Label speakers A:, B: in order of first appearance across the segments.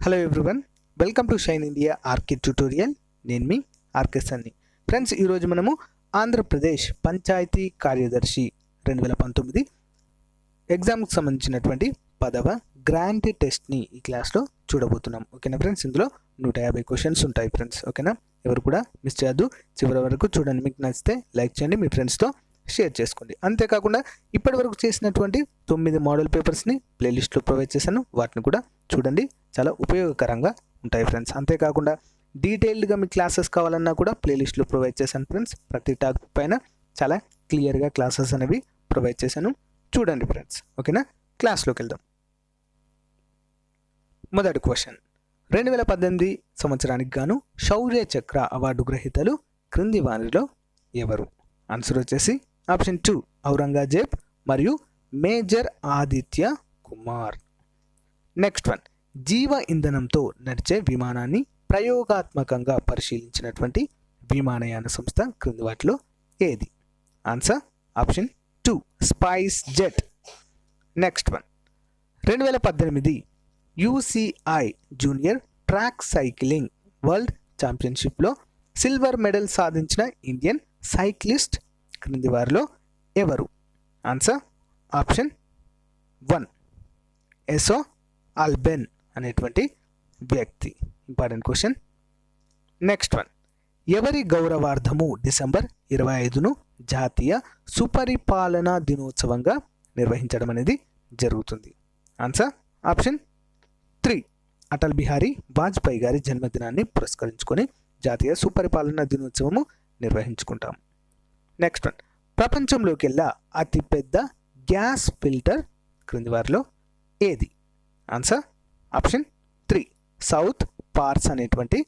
A: Hello everyone, welcome to Shine India RK tutorial. నేను మీ RK సన్ని. Friends, ఈరోజు మనము ఆంధ్రప్రదేశ్ పంచాయతీ కార్యదర్శి 2019 ఎగ్జామ్కి సంబంధించినటువంటి 10వ గ్రాండ్ టెస్ట్ని ఈ క్లాస్లో చూడబోతున్నాం. ఓకేనా ఫ్రెండ్స్, ఇందులో 150 క్వశ్చన్స్ ఉంటాయి ఫ్రెండ్స్. ఓకేనా, ఎవరు కూడా మిస్ చేయొద్దు, చివరి వరకు చూడండి. మీకు నచ్చితే లైక్ చేయండి, మీ ఫ్రెండ్స్తో షేర్ చేసుకోండి. అంతేకాకుండా ఇప్పటి వరకు చేసినటువంటి 9 మోడల్ పేపర్స్ని ప్లేలిస్ట్లో ప్రొవైడ్ చేశాను, వాటిని కూడా చూడండి, చాలా ఉపయోగకరంగా ఉంటాయి ఫ్రెండ్స్. అంతేకాకుండా డీటెయిల్డ్గా మీ క్లాసెస్ కావాలన్నా కూడా ప్లేలిస్ట్లో ప్రొవైడ్ చేశాను ఫ్రెండ్స్. ప్రతి టాపిక్ పైన చాలా క్లియర్గా క్లాసెస్ అనేవి ప్రొవైడ్ చేశాను, చూడండి ఫ్రెండ్స్. ఓకేనా, క్లాస్లోకి వెళ్దాం. మొదటి క్వశ్చన్, 2018 సంవత్సరానికి గాను శౌర్య చక్ర అవార్డు గ్రహీతలు క్రింది వారిలో ఎవరు? ఆన్సర్ వచ్చేసి ఆప్షన్ 2 ఔరంగజేబ్ మరియు major Aditya Kumar. Next one, జీవ ఇంధనంతో నడిచే విమానాన్ని ప్రయోగాత్మకంగా పరిశీలించినటువంటి విమానయాన సంస్థ క్రింది వాటిలో ఏది? Answer option 2 SpiceJet. Next one, 2018 UCI junior track cycling world ఛాంపియన్షిప్లో సిల్వర్ మెడల్ సాధించిన ఇండియన్ సైక్లిస్ట్ క్రింది వారిలో ఎవరు? ఆన్సర్ ఆప్షన్ 1 ఎసో అల్బెన్ అనేటువంటి వ్యక్తి. Important question. నెక్స్ట్ వన్, ఎవరి గౌరవార్థము డిసెంబర్ 25ను జాతీయ సుపరిపాలనా దినోత్సవంగా నిర్వహించడం అనేది జరుగుతుంది? ఆన్సర్ ఆప్షన్ 3 అటల్ బిహారీ వాజ్పేయి గారి జన్మదినాన్ని పురస్కరించుకొని జాతీయ సుపరిపాలనా దినోత్సవము నిర్వహించుకుంటాం. నెక్స్ట్ వన్, ప్రపంచంలోకెల్లా అతిపెద్ద గ్యాస్ ఫిల్టర్ క్రింది వారిలో ఏది? ఆన్సర్ ఆప్షన్ 3 సౌత్ పార్స్ అనేటువంటి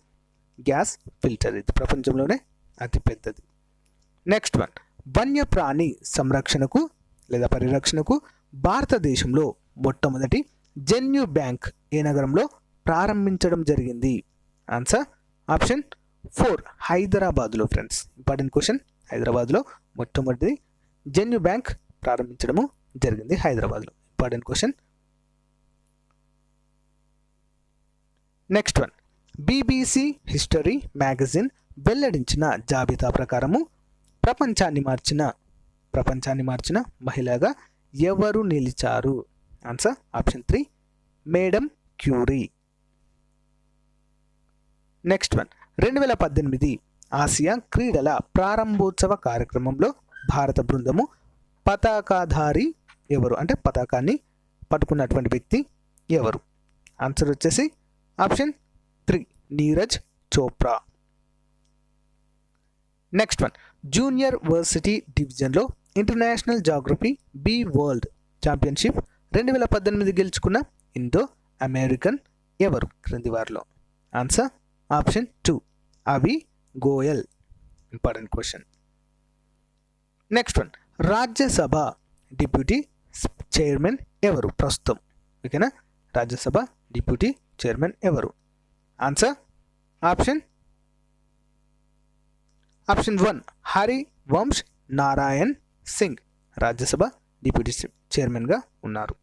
A: గ్యాస్ ఫిల్టర్, ఇది ప్రపంచంలోనే అతిపెద్దది. నెక్స్ట్ వన్, వన్యప్రాణి సంరక్షణకు లేదా పరిరక్షణకు భారతదేశంలో మొట్టమొదటి జన్యు బ్యాంక్ ఏ నగరంలో ప్రారంభించడం జరిగింది? ఆన్సర్ ఆప్షన్ 4 హైదరాబాద్లో ఫ్రెండ్స్. Important question. హైదరాబాద్లో మొట్టమొదటి జన్యు బ్యాంక్ ప్రారంభించడము జరిగింది హైదరాబాద్లో. Important question. Next one, BBC history magazine వెల్లడించిన జాబితా ప్రకారము ప్రపంచాన్ని మార్చిన మహిళగా ఎవరు నిలిచారు? Answer option 3 madam Curie. Next one, 2018 Asia క్రీడల ప్రారంభోత్సవ కార్యక్రమంలో భారత బృందము పతాకాధారి ఎవరు? అంటే పతాకాన్ని పట్టుకున్నటువంటి వ్యక్తి ఎవరు? ఆన్సర్ వచ్చేసి option 3 Neeraj Chopra. Next one, junior varsity డివిజన్లో international geography bee world championship 2018 గెలుచుకున్న ఇండో అమెరికన్ ఎవరు క్రింది వారిలో? ఆన్సర్ ఆప్షన్ 2 అవి Goyal. Important question. Next one, Rajya Sabha deputy chairman ఎవరు ప్రస్తుతం? ఓకేనా, రాజ్యసభ డిప్యూటీ చైర్మన్ ఎవరు? Answer option 1 Harivansh Narayan Singh Rajya Sabha deputy చైర్మన్గా ఉన్నారు.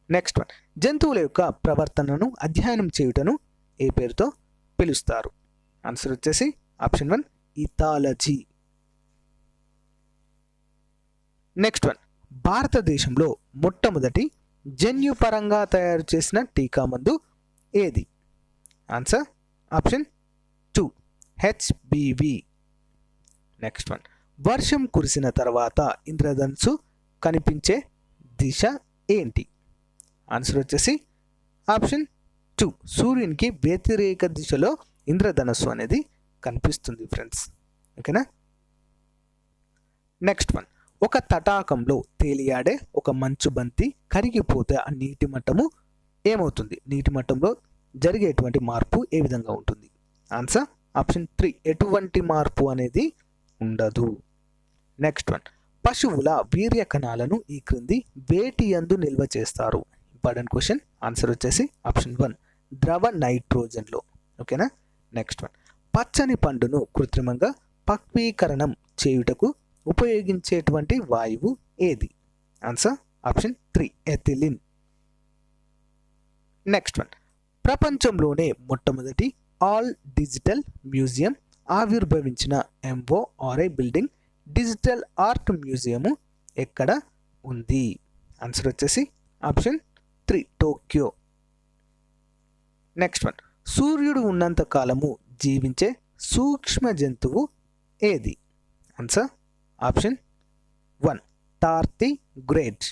A: నెక్స్ట్ వన్, జంతువుల యొక్క ప్రవర్తనను అధ్యయనం చేయుటను ఏ పేరుతో పిలుస్తారు? ఆన్సర్ వచ్చేసి ఆప్షన్ 1 ఇథాలజీ. నెక్స్ట్ వన్, భారతదేశంలో మొట్టమొదటి జన్యుపరంగా తయారు చేసిన టీకా మందు ఏది? Answer option 2 HBV. Next one, వర్షం కురిసిన తర్వాత ఇంద్రధనుసు కనిపించే దిశ ఏంటి? ఆన్సర్ వచ్చేసి ఆప్షన్ 2 సూర్యునికి వ్యతిరేక దిశలో ఇంద్రధనుస్సు అనేది కనిపిస్తుంది ఫ్రెండ్స్. ఓకేనా. నెక్స్ట్ వన్, ఒక తటాకంలో తేలియాడే ఒక మంచు బంతి కరిగిపోతే ఆ నీటి మట్టము ఏమవుతుంది? నీటి మట్టంలో జరిగేటువంటి మార్పు ఏ విధంగా ఉంటుంది? ఆన్సర్ ఆప్షన్ 3 ఎటువంటి మార్పు అనేది ఉండదు. నెక్స్ట్ వన్, పశువుల వీర్య కణాలను ఈ క్రింది వేటి యందు నిల్వ చేస్తారు? Important question. ఆన్సర్ వచ్చేసి ఆప్షన్ 1 ద్రవ నైట్రోజన్లో. ఓకేనా. నెక్స్ట్ వన్, పచ్చని పండును కృత్రిమంగా పక్వీకరణం చేయుటకు ఉపయోగించేటువంటి వాయువు ఏది? Answer option 3 ethylene. Next one, ప్రపంచంలోనే మొట్టమొదటి ఆల్ డిజిటల్ మ్యూజియం ఆవిర్భవించిన ఎంఓఆర్ఐ బిల్డింగ్ డిజిటల్ ఆర్ట్ మ్యూజియం ఎక్కడ ఉంది? ఆన్సర్ వచ్చేసి ఆప్షన్ 3 టోక్యో. నెక్స్ట్ వన్, సూర్యుడు ఉన్నంత కాలము జీవించే సూక్ష్మ జంతువు ఏది? Answer option 1 టార్టిగ్రేడ్.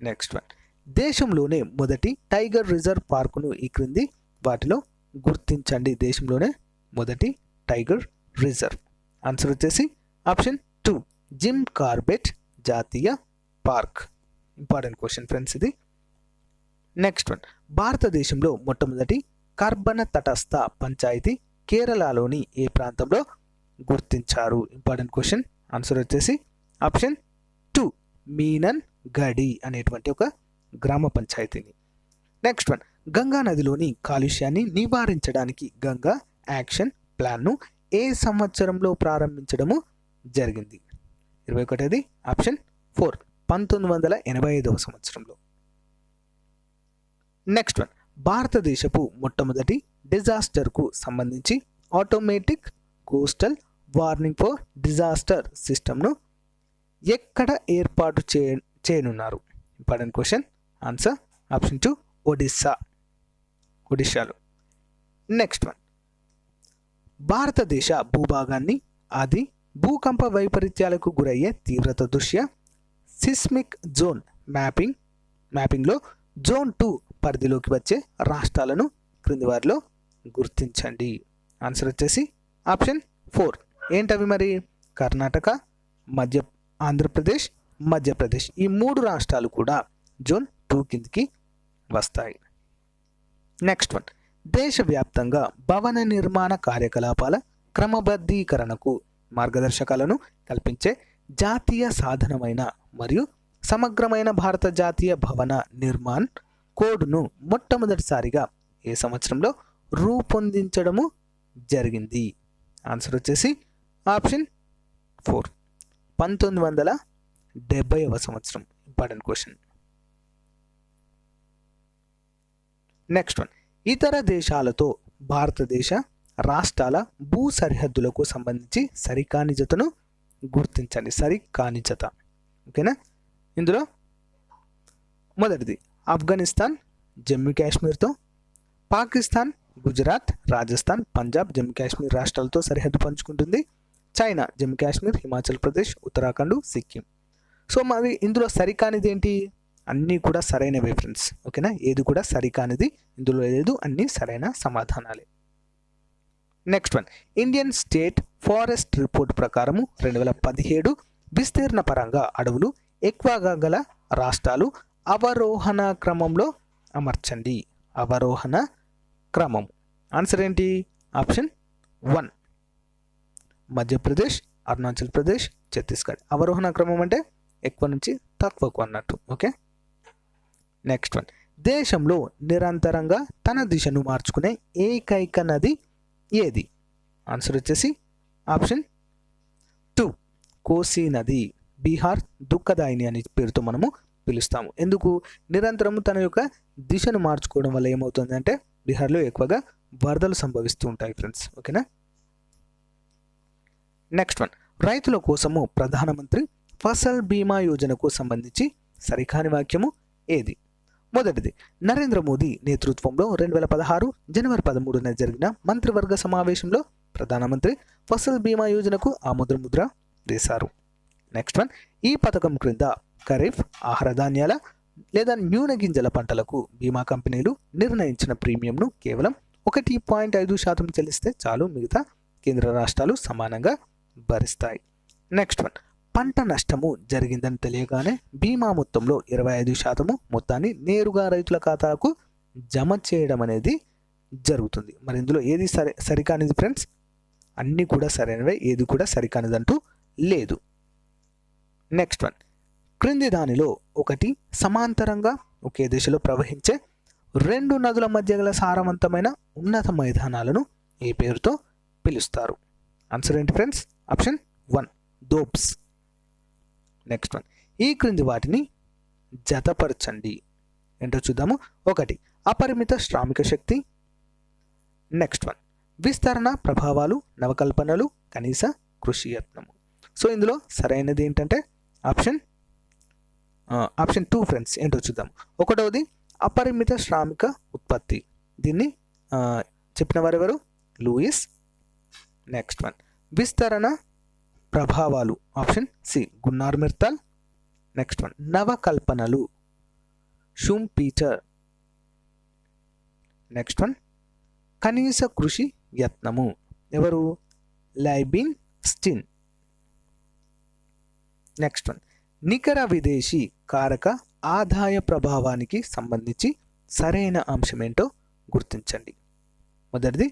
A: నెక్స్ట్ వన్, దేశంలోనే మొదటి టైగర్ రిజర్వ్ పార్కును ఈ క్రింది వాటిలో గుర్తించండి. దేశంలోనే మొదటి టైగర్ రిజర్వ్. ఆన్సర్ వచ్చేసి ఆప్షన్ 2 జిమ్ కార్బెట్ జాతీయ పార్క్. ఇంపార్టెంట్ క్వశ్చన్ ఫ్రెండ్స్ ఇది. నెక్స్ట్ వన్, భారతదేశంలో మొట్టమొదటి కర్బన తటస్థ పంచాయతీ కేరళలోని ఏ ప్రాంతంలో గుర్తించారు? Important question. ఆన్సర్ వచ్చేసి ఆప్షన్ 2 మీనన్ గడి అనేటువంటి ఒక గ్రామ పంచాయతీని. నెక్స్ట్ వన్, గంగా నదిలోని కాలుష్యాన్ని నివారించడానికి గంగా యాక్షన్ ప్లాన్ను ఏ సంవత్సరంలో ప్రారంభించడము జరిగింది? 21ది ఆప్షన్ 4 1985వ సంవత్సరంలో. నెక్స్ట్ వన్, భారతదేశపు మొట్టమొదటి డిజాస్టర్కు సంబంధించి automatic coastal warning for disaster సిస్టమ్ను ఎక్కడ ఏర్పాటు చేయనున్నారు? Important question. ఆన్సర్ ఆప్షన్ 2 ఒడిశాలో. నెక్స్ట్ వన్, భారతదేశ భూభాగాన్ని అది భూకంప వైపరీత్యాలకు గురయ్యే తీవ్రత దృష్ట్యా సిస్మిక్ జోన్ మ్యాపింగ్లో జోన్ 2 పరిధిలోకి వచ్చే రాష్ట్రాలను క్రింది వారిలో గుర్తించండి. ఆన్సర్ వచ్చేసి ఆప్షన్ 4 ఏంటవి మరి? కర్ణాటక, ఆంధ్రప్రదేశ్, మధ్యప్రదేశ్. ఈ 3 రాష్ట్రాలు కూడా జోన్ 2 కిందికి వస్తాయి. నెక్స్ట్ వన్, దేశవ్యాప్తంగా భవన నిర్మాణ కార్యకలాపాల క్రమబద్ధీకరణకు మార్గదర్శకాలను కల్పించే జాతీయ సాధనమైన మరియు సమగ్రమైన భారత జాతీయ భవన నిర్మాణ్ కోడ్ను మొట్టమొదటిసారిగా ఏ సంవత్సరంలో రూపొందించడము జరిగింది? ఆన్సర్ వచ్చేసి ఆప్షన్ 4 1970వ సంవత్సరం. Important question. నెక్స్ట్ వన్, ఇతర దేశాలతో భారతదేశ రాష్ట్రాల భూ సరిహద్దులకు సంబంధించి సరికాని జతను గుర్తించండి. సరికాని జత. ఓకేనా? ఇందులో మొదటిది ఆఫ్ఘనిస్తాన్ జమ్మూ కాశ్మీర్తో, పాకిస్తాన్ గుజరాత్, రాజస్థాన్, పంజాబ్, జమ్మూ కాశ్మీర్ రాష్ట్రాలతో సరిహద్దు పంచుకుంటుంది. చైనా జమ్మూ కాశ్మీర్, హిమాచల్ ప్రదేశ్, ఉత్తరాఖండ్, సిక్కిం. సో మరి ఇందులో సరికానిది ఏంటి? అన్నీ కూడా సరైనవే ఫ్రెండ్స్. ఓకేనా? ఏది కూడా సరికానిది ఇందులో లేదు, అన్నీ సరైన సమాధానాలే. Next one, Indian state forest report ప్రకారము 2017 విస్తీర్ణ పరంగా అడవులు ఎక్కువగా గల రాష్ట్రాలు అవరోహణ క్రమంలో అమర్చండి. అవరోహణ క్రమం. ఆన్సర్ ఏంటి? ఆప్షన్ 1 మధ్యప్రదేశ్, అరుణాచల్ ప్రదేశ్, ఛత్తీస్గఢ్. అవరోహణ క్రమం అంటే ఎక్కువ నుంచి తక్కువకు అన్నట్టు. ఓకే. నెక్స్ట్ వన్, దేశంలో నిరంతరంగా తన దిశను మార్చుకునే ఏకైక నది ఏది? ఆన్సర్ వచ్చేసి ఆప్షన్ 2 కోసి నది. బీహార్ దుఃఖదాయిని అనే పేరుతో మనము పిలుస్తాము. ఎందుకు? నిరంతరము తన యొక్క దిశను మార్చుకోవడం వల్ల ఏమవుతుంది అంటే బీహార్లో ఎక్కువగా వరదలు సంభవిస్తూ ఉంటాయి ఫ్రెండ్స్. ఓకేనా? నెక్స్ట్ వన్, రైతుల కోసము ప్రధానమంత్రి ఫసల్ బీమా యోజనకు సంబంధించి సరికాని వాక్యము ఏది? మొదటిది, నరేంద్ర మోదీ నేతృత్వంలో 2016 జనవరి 13న జరిగిన మంత్రివర్గ సమావేశంలో ప్రధానమంత్రి ఫసల్ బీమా యోజనకు ఆమోదముద్ర వేశారు. నెక్స్ట్ వన్, ఈ పథకం క్రింద ఖరీఫ్ ఆహార ధాన్యాల లేదా న్యూన గింజల పంటలకు బీమా కంపెనీలు నిర్ణయించిన ప్రీమియంను కేవలం 1.5% చెల్లిస్తే చాలు, మిగతా కేంద్ర రాష్ట్రాలు సమానంగా భరిస్తాయి. నెక్స్ట్ వన్, పంట నష్టము జరిగిందని తెలియగానే బీమా మొత్తంలో 25% మొత్తాన్ని నేరుగా రైతుల ఖాతాకు జమ చేయడం అనేది జరుగుతుంది. మరి ఇందులో ఏది సరికానిది ఫ్రెండ్స్? అన్నీ కూడా సరైనవే, ఏది కూడా సరికానిదంటూ లేదు. నెక్స్ట్ వన్, క్రింది దానిలో ఒకటి సమాంతరంగా ఒకే దిశలో ప్రవహించే 2 నదుల మధ్య గల సారవంతమైన ఉన్నత మైదానాలను ఏ పేరుతో పిలుస్తారు? ఆన్సర్ ఏంటి ఫ్రెండ్స్? ఆప్షన్ 1 దోబ్స్. నెక్స్ట్ వన్, ఈ క్రింది వాటిని జతపరచండి. ఏంటో చూద్దాము. 1 అపరిమిత శ్రామిక శక్తి. నెక్స్ట్ వన్ విస్తరణ ప్రభావాలు, నవకల్పనలు, కనీస కృషి యత్నము. సో ఇందులో సరైనది ఏంటంటే ఆప్షన్ 2 ఫ్రెండ్స్. ఏంటో చూద్దాం. 1వది అపరిమిత శ్రామిక ఉత్పత్తి. దీన్ని చెప్పిన వారెవరు? లూయిస్. నెక్స్ట్ వన్ విస్తరణ ప్రభావాలు, option C Gunnar Myrdal. Next one నవకల్పనలు, షుంపీటర్. నెక్స్ట్ వన్ కనీస కృషి యత్నము, ఎవరు? లైబిన్ స్టిన్. నెక్స్ట్ వన్ నికర విదేశీ కారక ఆదాయ ప్రభావానికి సంబంధించి సరైన అంశం ఏంటో గుర్తించండి. మొదటిది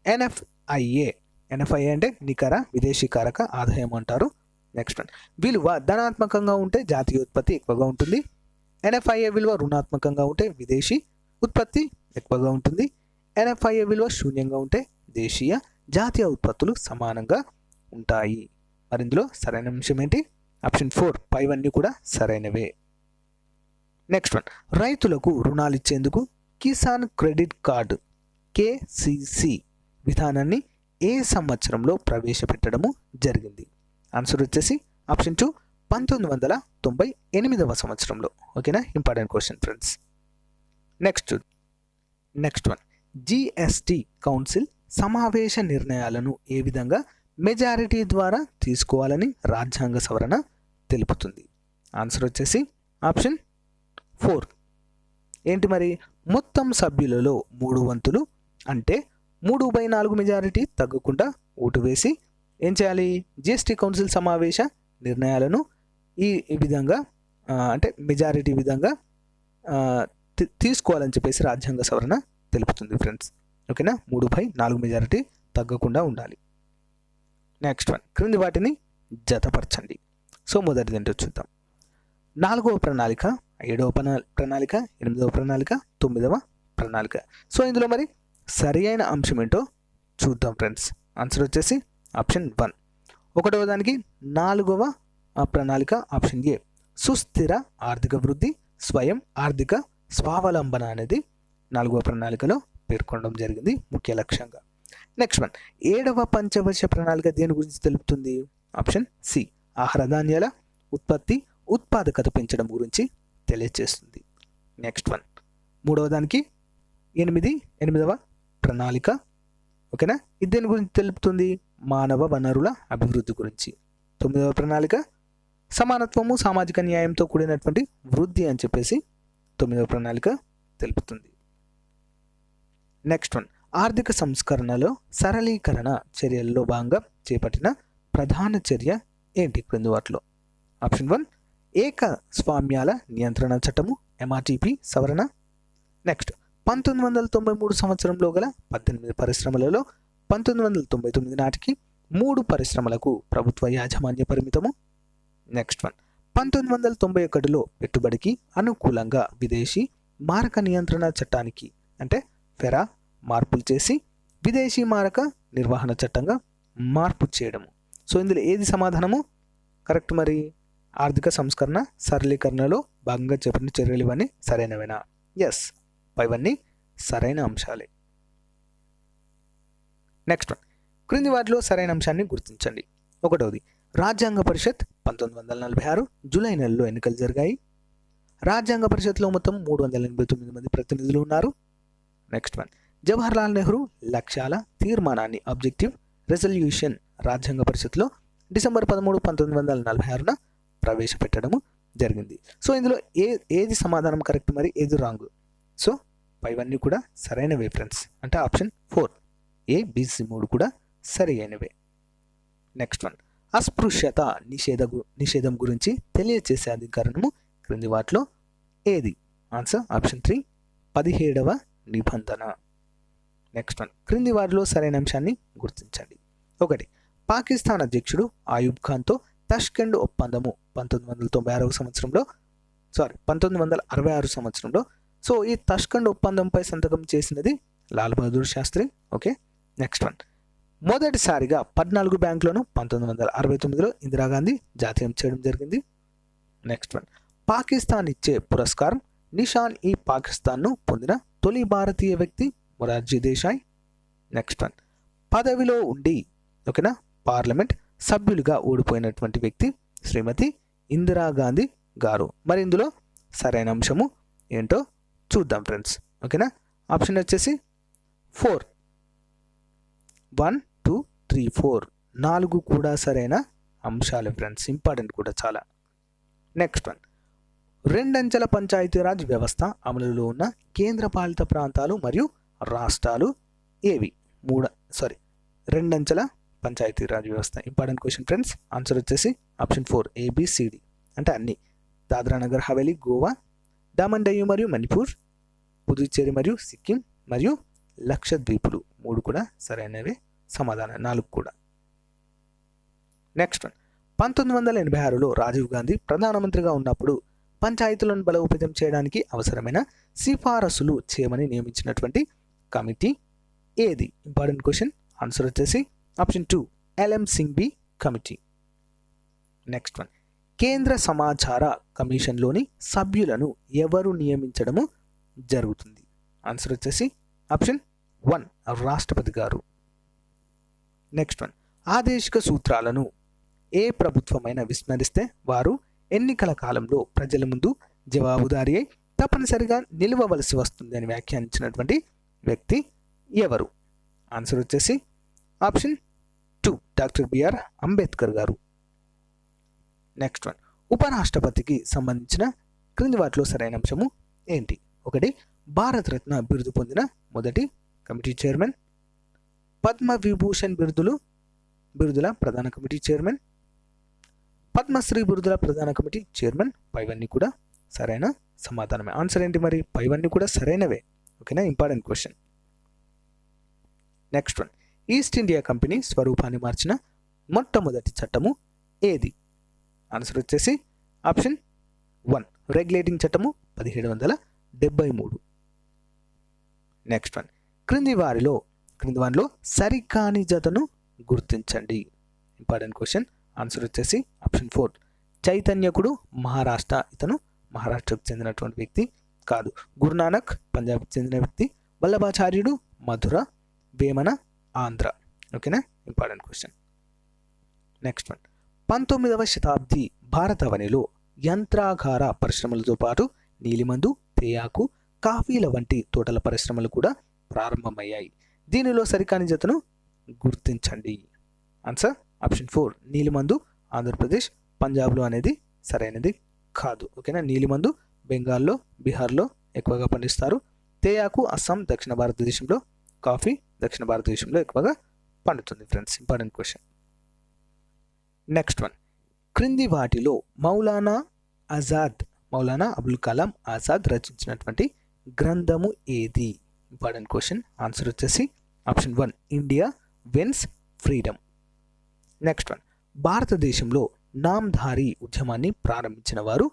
A: ఎన్ఎఫ్ఐఏ. ఎన్ఎఫ్ఐఏ అంటే నికర విదేశీ కారక ఆదాయం అంటారు. నెక్స్ట్ వన్ విలువ ధనాత్మకంగా ఉంటే జాతీయోత్పత్తి ఎక్కువగా ఉంటుంది. ఎన్ఎఫ్ఐఏ విలువ రుణాత్మకంగా ఉంటే విదేశీ ఉత్పత్తి ఎక్కువగా ఉంటుంది. ఎన్ఎఫ్ఐఏ విలువ శూన్యంగా ఉంటే దేశీయ జాతీయ ఉత్పత్తులు సమానంగా ఉంటాయి. మరి ఇందులో సరైన అంశం ఏంటి? ఆప్షన్ 4. పైవన్నీ కూడా సరైనవే. నెక్స్ట్ వన్ రైతులకు రుణాలు ఇచ్చేందుకు కిసాన్ క్రెడిట్ కార్డు కేసిసి విధానాన్ని ఏ సంవత్సరంలో ప్రవేశపెట్టడము జరిగింది? ఆన్సర్ వచ్చేసి ఆప్షన్ 2 1998వ సంవత్సరంలో. ఓకేనా? Important question friends. Next one GST council సమావేశ నిర్ణయాలను ఏ విధంగా మెజారిటీ ద్వారా తీసుకోవాలని రాజ్యాంగ సవరణ తెలుపుతుంది? ఆన్సర్ వచ్చేసి ఆప్షన్ 4. ఏంటి మరి? మొత్తం సభ్యులలో 3 వంతులు అంటే 3/4 మెజారిటీ తగ్గకుండా ఓటు వేసి ఏం చేయాలి? జిఎస్టి కౌన్సిల్ సమావేశ నిర్ణయాలను ఈ విధంగా అంటే మెజారిటీ విధంగా తీసుకోవాలని చెప్పేసి రాజ్యాంగ సవరణ తెలుపుతుంది ఫ్రెండ్స్. ఓకేనా? 3/4 మెజారిటీ తగ్గకుండా ఉండాలి. నెక్స్ట్ వన్ క్రింది వాటిని జతపరచండి. సో మొదటిది ఏంటో చూద్దాం. 4వ ప్రణాళిక, 7వ ప్రణాళిక, 8వ ప్రణాళిక, 9వ ప్రణాళిక. సో ఇందులో మరి సరి అయిన అంశం ఏంటో చూద్దాం ఫ్రెండ్స్. ఆన్సర్ వచ్చేసి ఆప్షన్ 1. 1వ దానికి 4వ ప్రణాళిక ఆప్షన్ ఏ సుస్థిర ఆర్థిక వృద్ధి, స్వయం ఆర్థిక స్వావలంబన అనేది 4వ ప్రణాళికలో పేర్కొనడం జరిగింది ముఖ్య లక్ష్యంగా. నెక్స్ట్ వన్ 7వ పంచవర్ష ప్రణాళిక దేని గురించి తెలుపుతుంది? ఆప్షన్ సి ఆహార ధాన్యాల ఉత్పత్తి ఉత్పాదకత పెంచడం గురించి తెలియజేస్తుంది. నెక్స్ట్ వన్ 3వ దానికి 8వ ప్రణాళిక. ఓకేనా? ఇది దేని గురించి తెలుపుతుంది? మానవ వనరుల అభివృద్ధి గురించి. 9వ ప్రణాళిక సమానత్వము సామాజిక న్యాయంతో కూడినటువంటి వృద్ధి అని చెప్పేసి 9వ ప్రణాళిక తెలుపుతుంది. నెక్స్ట్ వన్ ఆర్థిక సంస్కరణలో సరళీకరణ చర్యల్లో భాగంగా చేపట్టిన ప్రధాన చర్య ఏంటి క్రింది వాటిలో? ఆప్షన్ 1 ఏక స్వామ్యాల నియంత్రణ చట్టము ఎంఆర్టీపీ సవరణ. నెక్స్ట్ 1993 సంవత్సరంలో గల 18 పరిశ్రమలలో 1999 నాటికి 3 పరిశ్రమలకు ప్రభుత్వ యాజమాన్య పరిమితము. నెక్స్ట్ వన్ 1991లో పెట్టుబడికి అనుకూలంగా విదేశీ మారక నియంత్రణ చట్టానికి అంటే ఫెరా మార్పులు చేసి విదేశీ మారక నిర్వహణ చట్టంగా మార్పు చేయడము. సో ఇందులో ఏది సమాధానము కరెక్ట్? మరి ఆర్థిక సంస్కరణ సరళీకరణలో భాగంగా చేపట్టిన చర్యలు ఇవన్నీ సరైనవేనా? ఎస్, ఇవన్నీ సరైన అంశాలే. నెక్స్ట్ వన్ క్రింది వాటిలో సరైన అంశాన్ని గుర్తించండి. 1వది రాజ్యాంగ పరిషత్ 1946 జూలై నెలలో ఎన్నికలు జరిగాయి. రాజ్యాంగ పరిషత్లో మొత్తం 389 మంది ప్రతినిధులు ఉన్నారు. నెక్స్ట్ వన్ జవహర్లాల్ నెహ్రూ లక్ష్యాల తీర్మానాన్ని ఆబ్జెక్టివ్ రెజల్యూషన్ రాజ్యాంగ పరిషత్లో డిసెంబర్ 13, 1946న ప్రవేశపెట్టడము జరిగింది. సో ఇందులో ఏది సమాధానం కరెక్ట్, మరి ఏది రాంగ్? సో పైవన్నీ కూడా సరైనవే ఫ్రెండ్స్. అంటే ఆప్షన్ 4 A, B, C 3 కూడా సరి అయినవే. నెక్స్ట్ వన్ అస్పృశ్యత నిషేధం గురించి తెలియచేసే అధికారము క్రింది వాటిలో ఏది? ఆన్సర్ ఆప్షన్ 3 17వ నిబంధన. నెక్స్ట్ వన్ క్రింది వాటిలో సరైన అంశాన్ని గుర్తించండి. 1 పాకిస్తాన్ అధ్యక్షుడు ఆయూబ్ ఖాన్తో తష్కెంట్ ఒప్పందము 1996 సంవత్సరంలో. సో ఈ తష్కెంట్ ఒప్పందంపై సంతకం చేసినది Lal Bahadur Shastri. Okay. Next one మొదటిసారిగా 14 బ్యాంకులను 1969లో ఇందిరాగాంధీ జాతీయం చేయడం జరిగింది. నెక్స్ట్ వన్ పాకిస్తాన్ ఇచ్చే పురస్కారం నిషాన్ ఈ పాకిస్తాన్ను పొందిన తొలి భారతీయ వ్యక్తి మొరార్జీ దేశాయ్. నెక్స్ట్ వన్, పదవిలో ఉండి ఓకేనా పార్లమెంట్ సభ్యులుగా ఓడిపోయినటువంటి వ్యక్తి శ్రీమతి ఇందిరాగాంధీ గారు. మరి ఇందులో సరైన అంశము ఏంటో చూద్దాం ఫ్రెండ్స్. ఓకేనా, ఆప్షన్ వచ్చేసి 4, 1, 2, 3, 4 4 కూడా సరైన అంశాలు ఫ్రెండ్స్, ఇంపార్టెంట్ కూడా చాలా. నెక్స్ట్ వన్, రెండంచెల పంచాయతీరాజ్ వ్యవస్థ అమలులో ఉన్న కేంద్రపాలిత ప్రాంతాలు మరియు రాష్ట్రాలు ఏవి? రెండంచెల పంచాయతీరాజ్ వ్యవస్థ, ఇంపార్టెంట్ క్వశ్చన్ ఫ్రెండ్స్. ఆన్సర్ వచ్చేసి ఆప్షన్ 4 ABCD అంటే అన్ని. దాద్రా నగర్ హవేలీ, గోవా, డామన్ డయ్యు మరియు మణిపూర్, పుదుచ్చేరి మరియు సిక్కిం మరియు లక్షద్వీపులు 3 కూడా సరైనవే సమాధానం, 4 కూడా. నెక్స్ట్ వన్, 1986లో రాజీవ్ గాంధీ ప్రధానమంత్రిగా ఉన్నప్పుడు పంచాయతీలను బలోపేతం చేయడానికి అవసరమైన సిఫారసులు చేయమని నియమించినటువంటి కమిటీ ఏది? Important question. ఆన్సర్ వచ్చేసి option 2 LM Singhvi committee. Next one, కేంద్ర సమాచార కమిషన్లోని సభ్యులను ఎవరు నియమించడము జరుగుతుంది? ఆన్సర్ వచ్చేసి ఆప్షన్ 1 రాష్ట్రపతి గారు. నెక్స్ట్ వన్, ఆదేశిక సూత్రాలను ఏ ప్రభుత్వమైనా విస్మరిస్తే వారు ఎన్నికల కాలంలో ప్రజల ముందు జవాబుదారీ అయి తప్పనిసరిగా నిలవవలసి వస్తుంది అని వ్యాఖ్యానించినటువంటి వ్యక్తి ఎవరు? ఆన్సర్ వచ్చేసి ఆప్షన్ 2 డాక్టర్ బిఆర్ అంబేద్కర్ గారు. నెక్స్ట్ వన్, ఉపరాష్ట్రపతికి సంబంధించిన క్రింది వాటిలో సరైన అంశము ఏంటి? 1 భారతరత్న బిరుదు పొందిన మొదటి కమిటీ చైర్మన్, పద్మ విభూషణ్ బిరుదుల ప్రధాన కమిటీ చైర్మన్, పద్మశ్రీ బిరుదుల ప్రధాన కమిటీ చైర్మన్. పైవన్నీ కూడా సరైన సమాధానమే. ఆన్సర్ ఏంటి మరి? పైవన్నీ కూడా సరైనవే. ఓకేనా, important question. Next one, east India company స్వరూపాన్ని మార్చిన మొట్టమొదటి చట్టము ఏది? ఆన్సర్ వచ్చేసి ఆప్షన్ 1 రెగ్యులేటింగ్ చట్టము 1773. నెక్స్ట్ వన్, క్రింది వానిలో సరికాని జతను గుర్తించండి. Important question. ఆన్సర్ వచ్చేసి ఆప్షన్ 4 చైతన్యకుడు మహారాష్ట్ర, ఇతను మహారాష్ట్రకు చెందినటువంటి వ్యక్తి కాదు. గురునానక్ పంజాబ్కి చెందిన వ్యక్తి. వల్లభాచార్యుడు మధుర, వేమన ఆంధ్ర. ఓకేనా, ఇంపార్టెంట్ క్వశ్చన్. నెక్స్ట్ వన్, 19వ శతాబ్ది భారతావనిలో యంత్రాగార పరిశ్రమలతో పాటు నీలిమందు, తేయాకు, కాఫీల వంటి తోటల పరిశ్రమలు కూడా ప్రారంభమయ్యాయి. దీనిలో సరికాని జతను గుర్తించండి. ఆన్సర్ ఆప్షన్ 4 నీలిమందు ఆంధ్రప్రదేశ్, పంజాబ్లో అనేది సరైనది కాదు. ఓకేనా, నీలిమందు బెంగాల్లో, బీహార్లో ఎక్కువగా పండిస్తారు. తేయాకు అస్సాం, దక్షిణ భారతదేశంలో. కాఫీ దక్షిణ భారతదేశంలో ఎక్కువగా పండుతుంది friends. Important question. Next one, క్రింది వాటిలో మౌలానా అబుల్ కలాం ఆజాద్ రచించినటువంటి గ్రంథము ఏది? Important question. ఆన్సర్ వచ్చేసి option 1 India wins freedom. Next one, భారతదేశంలో నామ్ధారీ ఉద్యమాన్ని ప్రారంభించిన వారు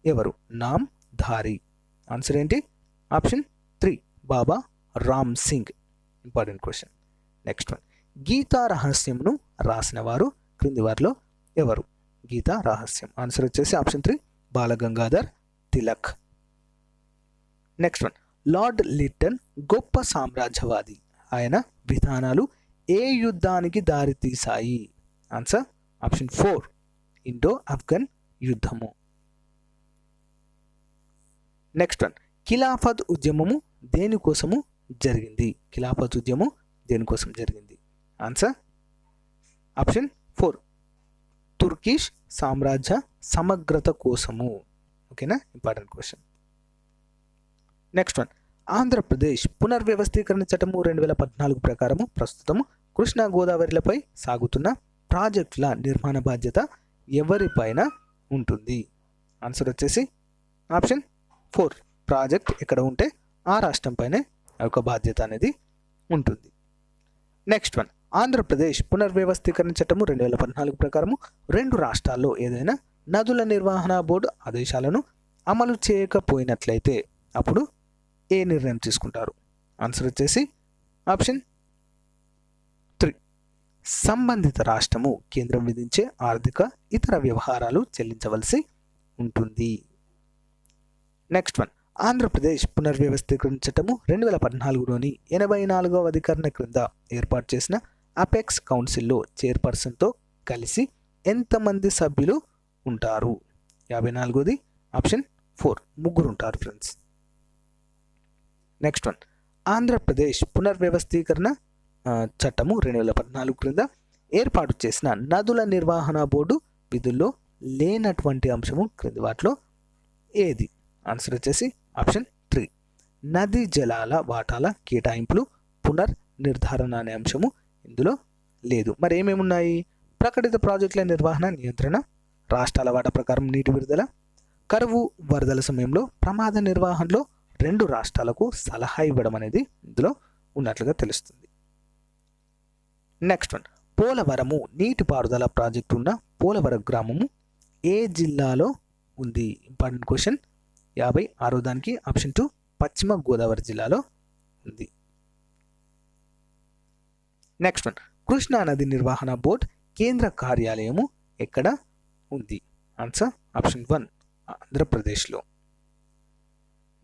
A: ఎవరు? నామ్ధారీ. ఆన్సర్ ఏంటి? Option 3 Baba Ram Singh. Important question. Next one, Gita రహస్యంను రాసిన వారు క్రింది వారిలో ఎవరు? గీతా రహస్యం. ఆన్సర్ వచ్చేసి option 3 Balagangadhar Tilak. Next one, Lord Lytton గొప్ప సామ్రాజ్యవాది. ఆయన విధానాలు ఏ యుద్ధానికి దారితీశాయి? ఆన్సర్ ఆప్షన్ 4 ఇండో ఆఫ్ఘన్ యుద్ధము. నెక్స్ట్ వన్, ఖిలాఫత్ ఉద్యమము దేనికోసము జరిగింది? ఖిలాఫత్ ఉద్యమం దేనికోసం జరిగింది? ఆన్సర్ ఆప్షన్ 4 తుర్కిష్ సామ్రాజ్య సమగ్రత కోసము. ఓకేనా, important question. Next one, Andhra Pradesh పునర్వ్యవస్థీకరణ చట్టము 2014 ప్రకారము ప్రస్తుతం కృష్ణా గోదావరిలపై సాగుతున్న ప్రాజెక్టుల నిర్మాణ బాధ్యత ఎవరిపైన ఉంటుంది? ఆన్సర్ వచ్చేసి ఆప్షన్ 4 ప్రాజెక్ట్ ఎక్కడ ఉంటే ఆ రాష్ట్రం పైనే ఒక బాధ్యత అనేది ఉంటుంది. నెక్స్ట్ వన్, ఆంధ్రప్రదేశ్ పునర్వ్యవస్థీకరణ చట్టము 2014 ప్రకారము 2 రాష్ట్రాల్లో ఏదైనా నదుల నిర్వహణ బోర్డు ఆదేశాలను అమలు చేయకపోయినట్లయితే అప్పుడు ఏ నిర్ణయం తీసుకుంటారు? ఆన్సర్ వచ్చేసి ఆప్షన్ 3 సంబంధిత రాష్ట్రము కేంద్రం విధించే ఆర్థిక ఇతర వ్యవహారాలు చెల్లించవలసి ఉంటుంది. నెక్స్ట్ వన్, ఆంధ్రప్రదేశ్ పునర్వ్యవస్థీకరణ చట్టము 2014లోని 84వ అధికరణ క్రింద ఏర్పాటు చేసిన అపెక్స్ కౌన్సిల్లో చైర్పర్సన్తో కలిసి ఎంతమంది సభ్యులు ఉంటారు? 54ది ఆప్షన్ 4 ముగ్గురు ఉంటారు ఫ్రెండ్స్. నెక్స్ట్ వన్, ఆంధ్రప్రదేశ్ పునర్వ్యవస్థీకరణ చట్టము 2014 క్రింద ఏర్పాటు చేసిన నదుల నిర్వహణ బోర్డు విధుల్లో లేనటువంటి అంశము క్రింది వాటిలో ఏది? ఆన్సర్ వచ్చేసి ఆప్షన్ 3 నదీ జలాల వాటాల కేటాయింపులు పునర్నిర్ధారణ అనే అంశము ఇందులో లేదు. మరి ఏమేమి ఉన్నాయి? ప్రకటిత ప్రాజెక్టుల నిర్వహణ నియంత్రణ, రాష్ట్రాల వాటా ప్రకారం నీటి విడుదల, కరువు వరదల సమయంలో ప్రమాద నిర్వహణలో 2 రాష్ట్రాలకు సలహా ఇవ్వడం అనేది ఇందులో ఉన్నట్లుగా తెలుస్తుంది. నెక్స్ట్ వన్, పోలవరము నీటిపారుదల ప్రాజెక్టు ఉన్న పోలవరం గ్రామము ఏ జిల్లాలో ఉంది? Important question. 56వ దానికి ఆప్షన్ 2 పశ్చిమ గోదావరి జిల్లాలో ఉంది. నెక్స్ట్ వన్, కృష్ణా నది నిర్వహణ బోర్డ్ కేంద్ర కార్యాలయము ఎక్కడ ఉంది? ఆన్సర్ ఆప్షన్ 1 ఆంధ్రప్రదేశ్లో.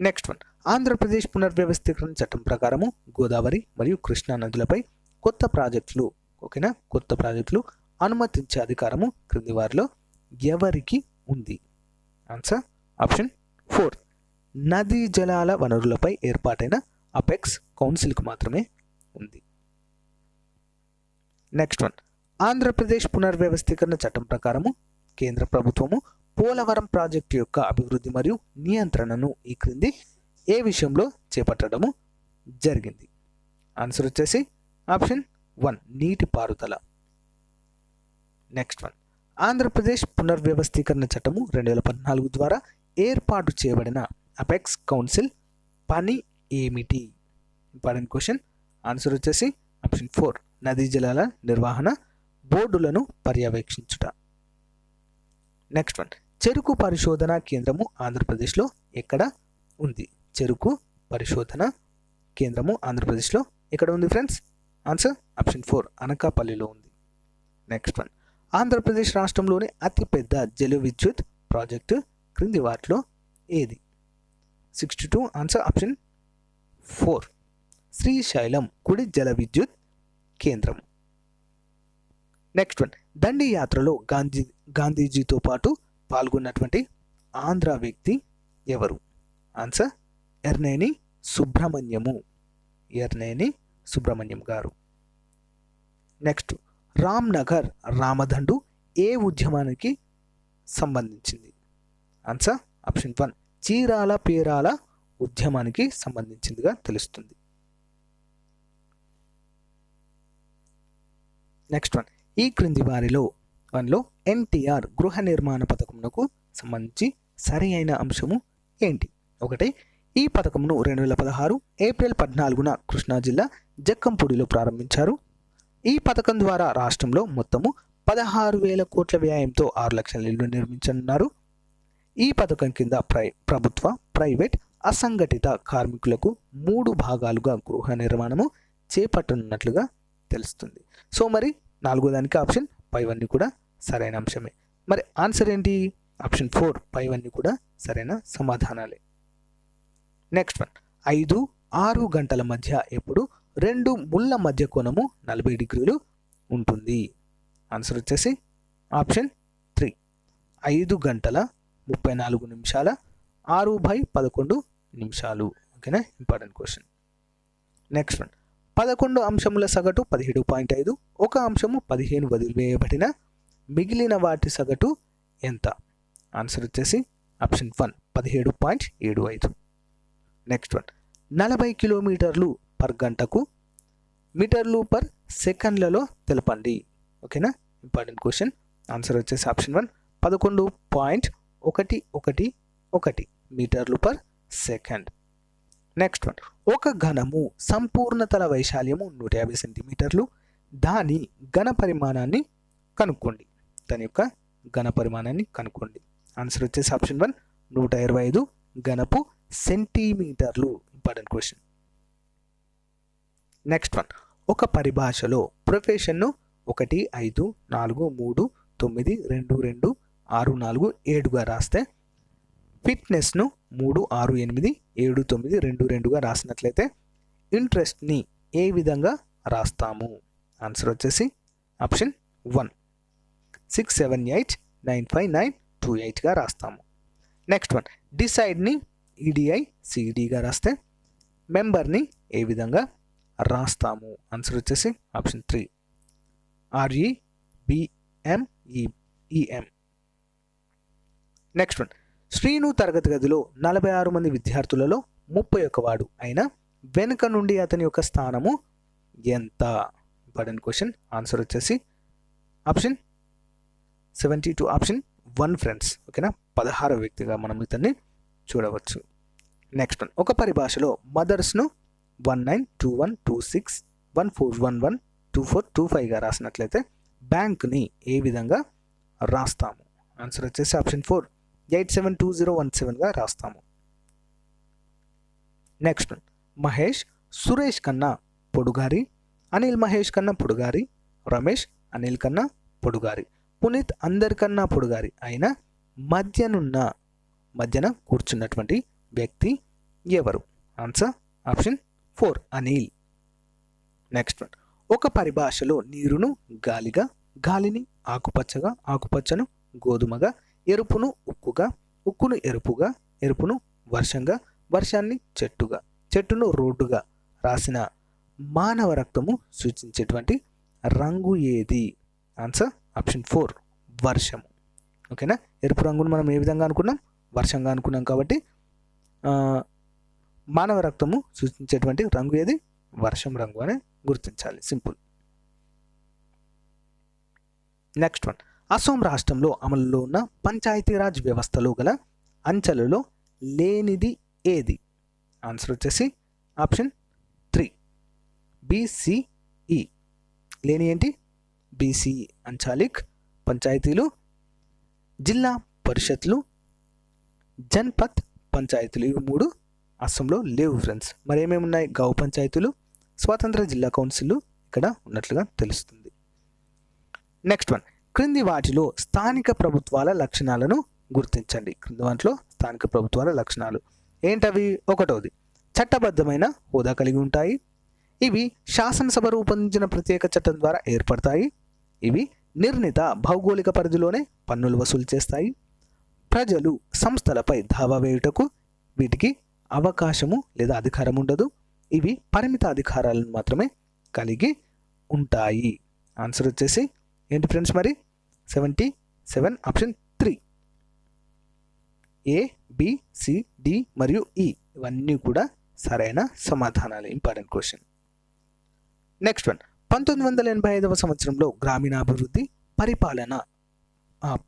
A: నెక్స్ట్ వన్, ఆంధ్రప్రదేశ్ పునర్వ్యవస్థీకరణ చట్టం ప్రకారము గోదావరి మరియు కృష్ణా నదులపై కొత్త ప్రాజెక్టులు కొత్త ప్రాజెక్టులు అనుమతించే అధికారము క్రింది వారిలో ఎవరికి ఉంది? ఆన్సర్ ఆప్షన్ 4 నదీ జలాల వనరులపై ఏర్పాటైన అపెక్స్ కౌన్సిల్కు మాత్రమే ఉంది. నెక్స్ట్ వన్, ఆంధ్రప్రదేశ్ పునర్వ్యవస్థీకరణ చట్టం ప్రకారము కేంద్ర ప్రభుత్వము పోలవరం ప్రాజెక్టు యొక్క అభివృద్ధి మరియు నియంత్రణను ఈ క్రింది ఏ విషయంలో చేపట్టడము జరిగింది? ఆన్సర్ వచ్చేసి ఆప్షన్ 1 నీటిపారుదల. నెక్స్ట్ వన్, ఆంధ్రప్రదేశ్ పునర్వ్యవస్థీకరణ చట్టము 2014 ద్వారా ఏర్పాటు చేయబడిన అపెక్స్ కౌన్సిల్ పని ఏమిటి? Important question. ఆన్సర్ వచ్చేసి ఆప్షన్ 4 నదీ జలాల నిర్వహణ బోర్డులను పర్యవేక్షించుట. నెక్స్ట్ వన్, చెరుకు పరిశోధన కేంద్రము ఆంధ్రప్రదేశ్లో ఎక్కడ ఉంది? చెరుకు పరిశోధన కేంద్రము ఆంధ్రప్రదేశ్లో ఎక్కడ ఉంది ఫ్రెండ్స్? ఆన్సర్ ఆప్షన్ 4 అనకాపల్లిలో ఉంది. నెక్స్ట్ వన్, ఆంధ్రప్రదేశ్ రాష్ట్రంలోని అతిపెద్ద జల విద్యుత్ ప్రాజెక్టు క్రింది వాటిలో ఏది? 62 ఆన్సర్ ఆప్షన్ 4 శ్రీశైలం కుడి జల విద్యుత్ కేంద్రం. నెక్స్ట్ వన్, దండి యాత్రలో గాంధీజీతో పాటు పాల్గొన్నటువంటి ఆంధ్ర వ్యక్తి ఎవరు? ఆన్సర్ ఎర్నేని సుబ్రహ్మణ్యం గారు. నెక్స్ట్, రామ్నగర్ రామదండు ఏ ఉద్యమానికి సంబంధించింది? ఆన్సర్ ఆప్షన్ 1 చీరాల పేరాల ఉద్యమానికి సంబంధించిందిగా తెలుస్తుంది. నెక్స్ట్ వన్, ఈ క్రింది వారిలో ఎన్టీఆర్ గృహ నిర్మాణ పథకంకు సంబంధించి సరి అయిన అంశము ఏంటి? 1 ఈ పథకంను 2016 ఏప్రిల్ 14న కృష్ణా జిల్లా జక్కంపూడిలో ప్రారంభించారు. ఈ పథకం ద్వారా రాష్ట్రంలో మొత్తము 16,000 కోట్ల వ్యయంతో 6 లక్షల ఇళ్లు నిర్మించనున్నారు. ఈ పథకం కింద ప్రభుత్వ ప్రైవేట్ అసంఘటిత కార్మికులకు 3 భాగాలుగా గృహ నిర్మాణము చేపట్టనున్నట్లుగా తెలుస్తుంది. సో మరి 4వ దానికి ఆప్షన్ పైవన్నీ కూడా సరైన అంశమే. మరి ఆన్సర్ ఏంటి? ఆప్షన్ 4 పైవన్నీ కూడా సరైన సమాధానాలే. నెక్స్ట్ వన్, 5-6 గంటల మధ్య ఎప్పుడు 2 ముళ్ళ మధ్య కోణము 40 డిగ్రీలు ఉంటుంది? ఆన్సర్ వచ్చేసి ఆప్షన్ 3 5 గంటల 34 నిమిషాల 6/11 నిమిషాలు. ఓకేనా? Important question. నెక్స్ట్ వన్, 11 అంశముల సగటు 17.5, ఒక అంశము 15 వదిలివేయబడిన మిగిలిన వాటి సగటు ఎంత? ఆన్సర్ వచ్చేసి ఆప్షన్ 1 17.75. నెక్స్ట్ వన్, 40 కిలోమీటర్లు పర్ గంటకు మీటర్లు పర్ సెకండ్లలో తెలపండి. ఓకేనా? Important question. ఆన్సర్ వచ్చేసి ఆప్షన్ 1 11.111 మీటర్లు పర్ సెకండ్. నెక్స్ట్ వన్, ఒక ఘనము సంపూర్ణతల వైశాల్యము 150 సెంటీమీటర్లు. దాని ఘన పరిమాణాన్ని కనుక్కోండి. ఆన్సర్ వచ్చేసి ఆప్షన్ 1 125 ఘనపు సెంటీమీటర్లు. Important question. నెక్స్ట్ వన్, ఒక పరిభాషలో ప్రొఫెషన్ను 1 5 4 3 9 2 2 6 4 7గా రాస్తే ఫిట్నెస్ను 3, 6, 8, 7, 9, 2, 2గా రాసినట్లయితే ఇంట్రెస్ట్ని ఏ విధంగా రాస్తాము? ఆన్సర్ వచ్చేసి ఆప్షన్ 1, 6, 7, 8, 9, 5, 9, 2, 8గా రాస్తాము. నెక్స్ట్ వన్, డిసైడ్ని ఈడిఐ సిడిగా రాస్తే మెంబర్ని ఏ విధంగా రాస్తాము? ఆన్సర్ వచ్చేసి option 3, REBMEEM. Next one, Srinu తరగతి గదిలో 46 మంది విద్యార్థులలో 31 వాడు అయినా వెనుక నుండి అతని యొక్క స్థానము ఎంత? Important question. ఆన్సర్ వచ్చేసి ఆప్షన్ 72, ఆప్షన్ 1 ఫ్రెండ్స్. ఓకేనా, 16వ వ్యక్తిగా మనం ఇతన్ని చూడవచ్చు. నెక్స్ట్ వన్, ఒక పరిభాషలో మదర్స్ను 192126 1411 2425గా రాసినట్లయితే బ్యాంక్ని ఏ విధంగా రాస్తాము? ఆన్సర్ వచ్చేసి ఆప్షన్ 4, 872017గా రాస్తాము. నెక్స్ట్ వన్, మహేష్ సురేష్ కన్నా పొడుగారి, అనిల్ మహేష్ కన్నా పొడుగారి, రమేష్ అనిల్ కన్నా పొడుగారి, పునీత్ అందరికన్నా పొడుగారి అయినా మధ్యన కూర్చున్నటువంటి వ్యక్తి ఎవరు? Answer option 4, Anil. Next one, ఒక పరిభాషలో నీరును గాలిగా, గాలిని ఆకుపచ్చగా, ఆకుపచ్చను గోధుమగా, ఎరుపును ఉక్కుగా, ఉక్కును ఎరుపుగా, ఎరుపును వర్షంగా, వర్షాన్ని చెట్టుగా, చెట్టును రోడ్డుగా రాసిన మానవ రక్తము సూచించేటువంటి రంగు ఏది? ఆన్సర్ ఆప్షన్ 4, వర్షము. ఓకేనా, ఎరుపు రంగును మనం ఏ విధంగా అనుకున్నాం? వర్షంగా అనుకున్నాం. కాబట్టి మానవ రక్తము సూచించేటువంటి రంగు ఏది? వర్షం రంగు అని గుర్తించాలి. సింపుల్. నెక్స్ట్ వన్, అసోం రాష్ట్రంలో అమలులో ఉన్న పంచాయతీరాజ్ వ్యవస్థలో గల అంచెలలో లేనిది ఏది? ఆన్సర్ వచ్చేసి ఆప్షన్ 3, BCE. లేని ఏంటి? BCE, అంచాలిక్ పంచాయతీలు, జిల్లా పరిషత్లు, జన్పత్ పంచాయతీలు. ఇవి 3 అస్సాంలో లేవు ఫ్రెండ్స్. మరి ఏమేమి ఉన్నాయి? గౌ పంచాయతీలు, స్వతంత్ర జిల్లా కౌన్సిల్ ఇక్కడ ఉన్నట్లుగా తెలుస్తుంది. నెక్స్ట్ వన్, క్రింది వాటిలో స్థానిక ప్రభుత్వాల లక్షణాలను గుర్తించండి. క్రింది వాటిలో స్థానిక ప్రభుత్వాల లక్షణాలు ఏంటవి? 1వది, చట్టబద్ధమైన హోదా కలిగి ఉంటాయి. ఇవి శాసనసభ రూపొందించిన ప్రత్యేక చట్టం ద్వారా ఏర్పడతాయి. ఇవి నిర్ణీత భౌగోళిక పరిధిలోనే పన్నులు వసూలు చేస్తాయి. ప్రజలు సంస్థలపై దావా వేయుటకు వీటికి అవకాశము లేదా అధికారం ఉండదు. ఇవి పరిమిత అధికారాలను మాత్రమే కలిగి ఉంటాయి. ఆన్సర్ వచ్చేసి ఏంటి ఫ్రెండ్స్? మరి 77, option 3, A, B, C, D మరియు E ఇవన్నీ కూడా సరైన సమాధానాలు. Important question. నెక్స్ట్ వన్, 1985వ సంవత్సరంలో గ్రామీణాభివృద్ధి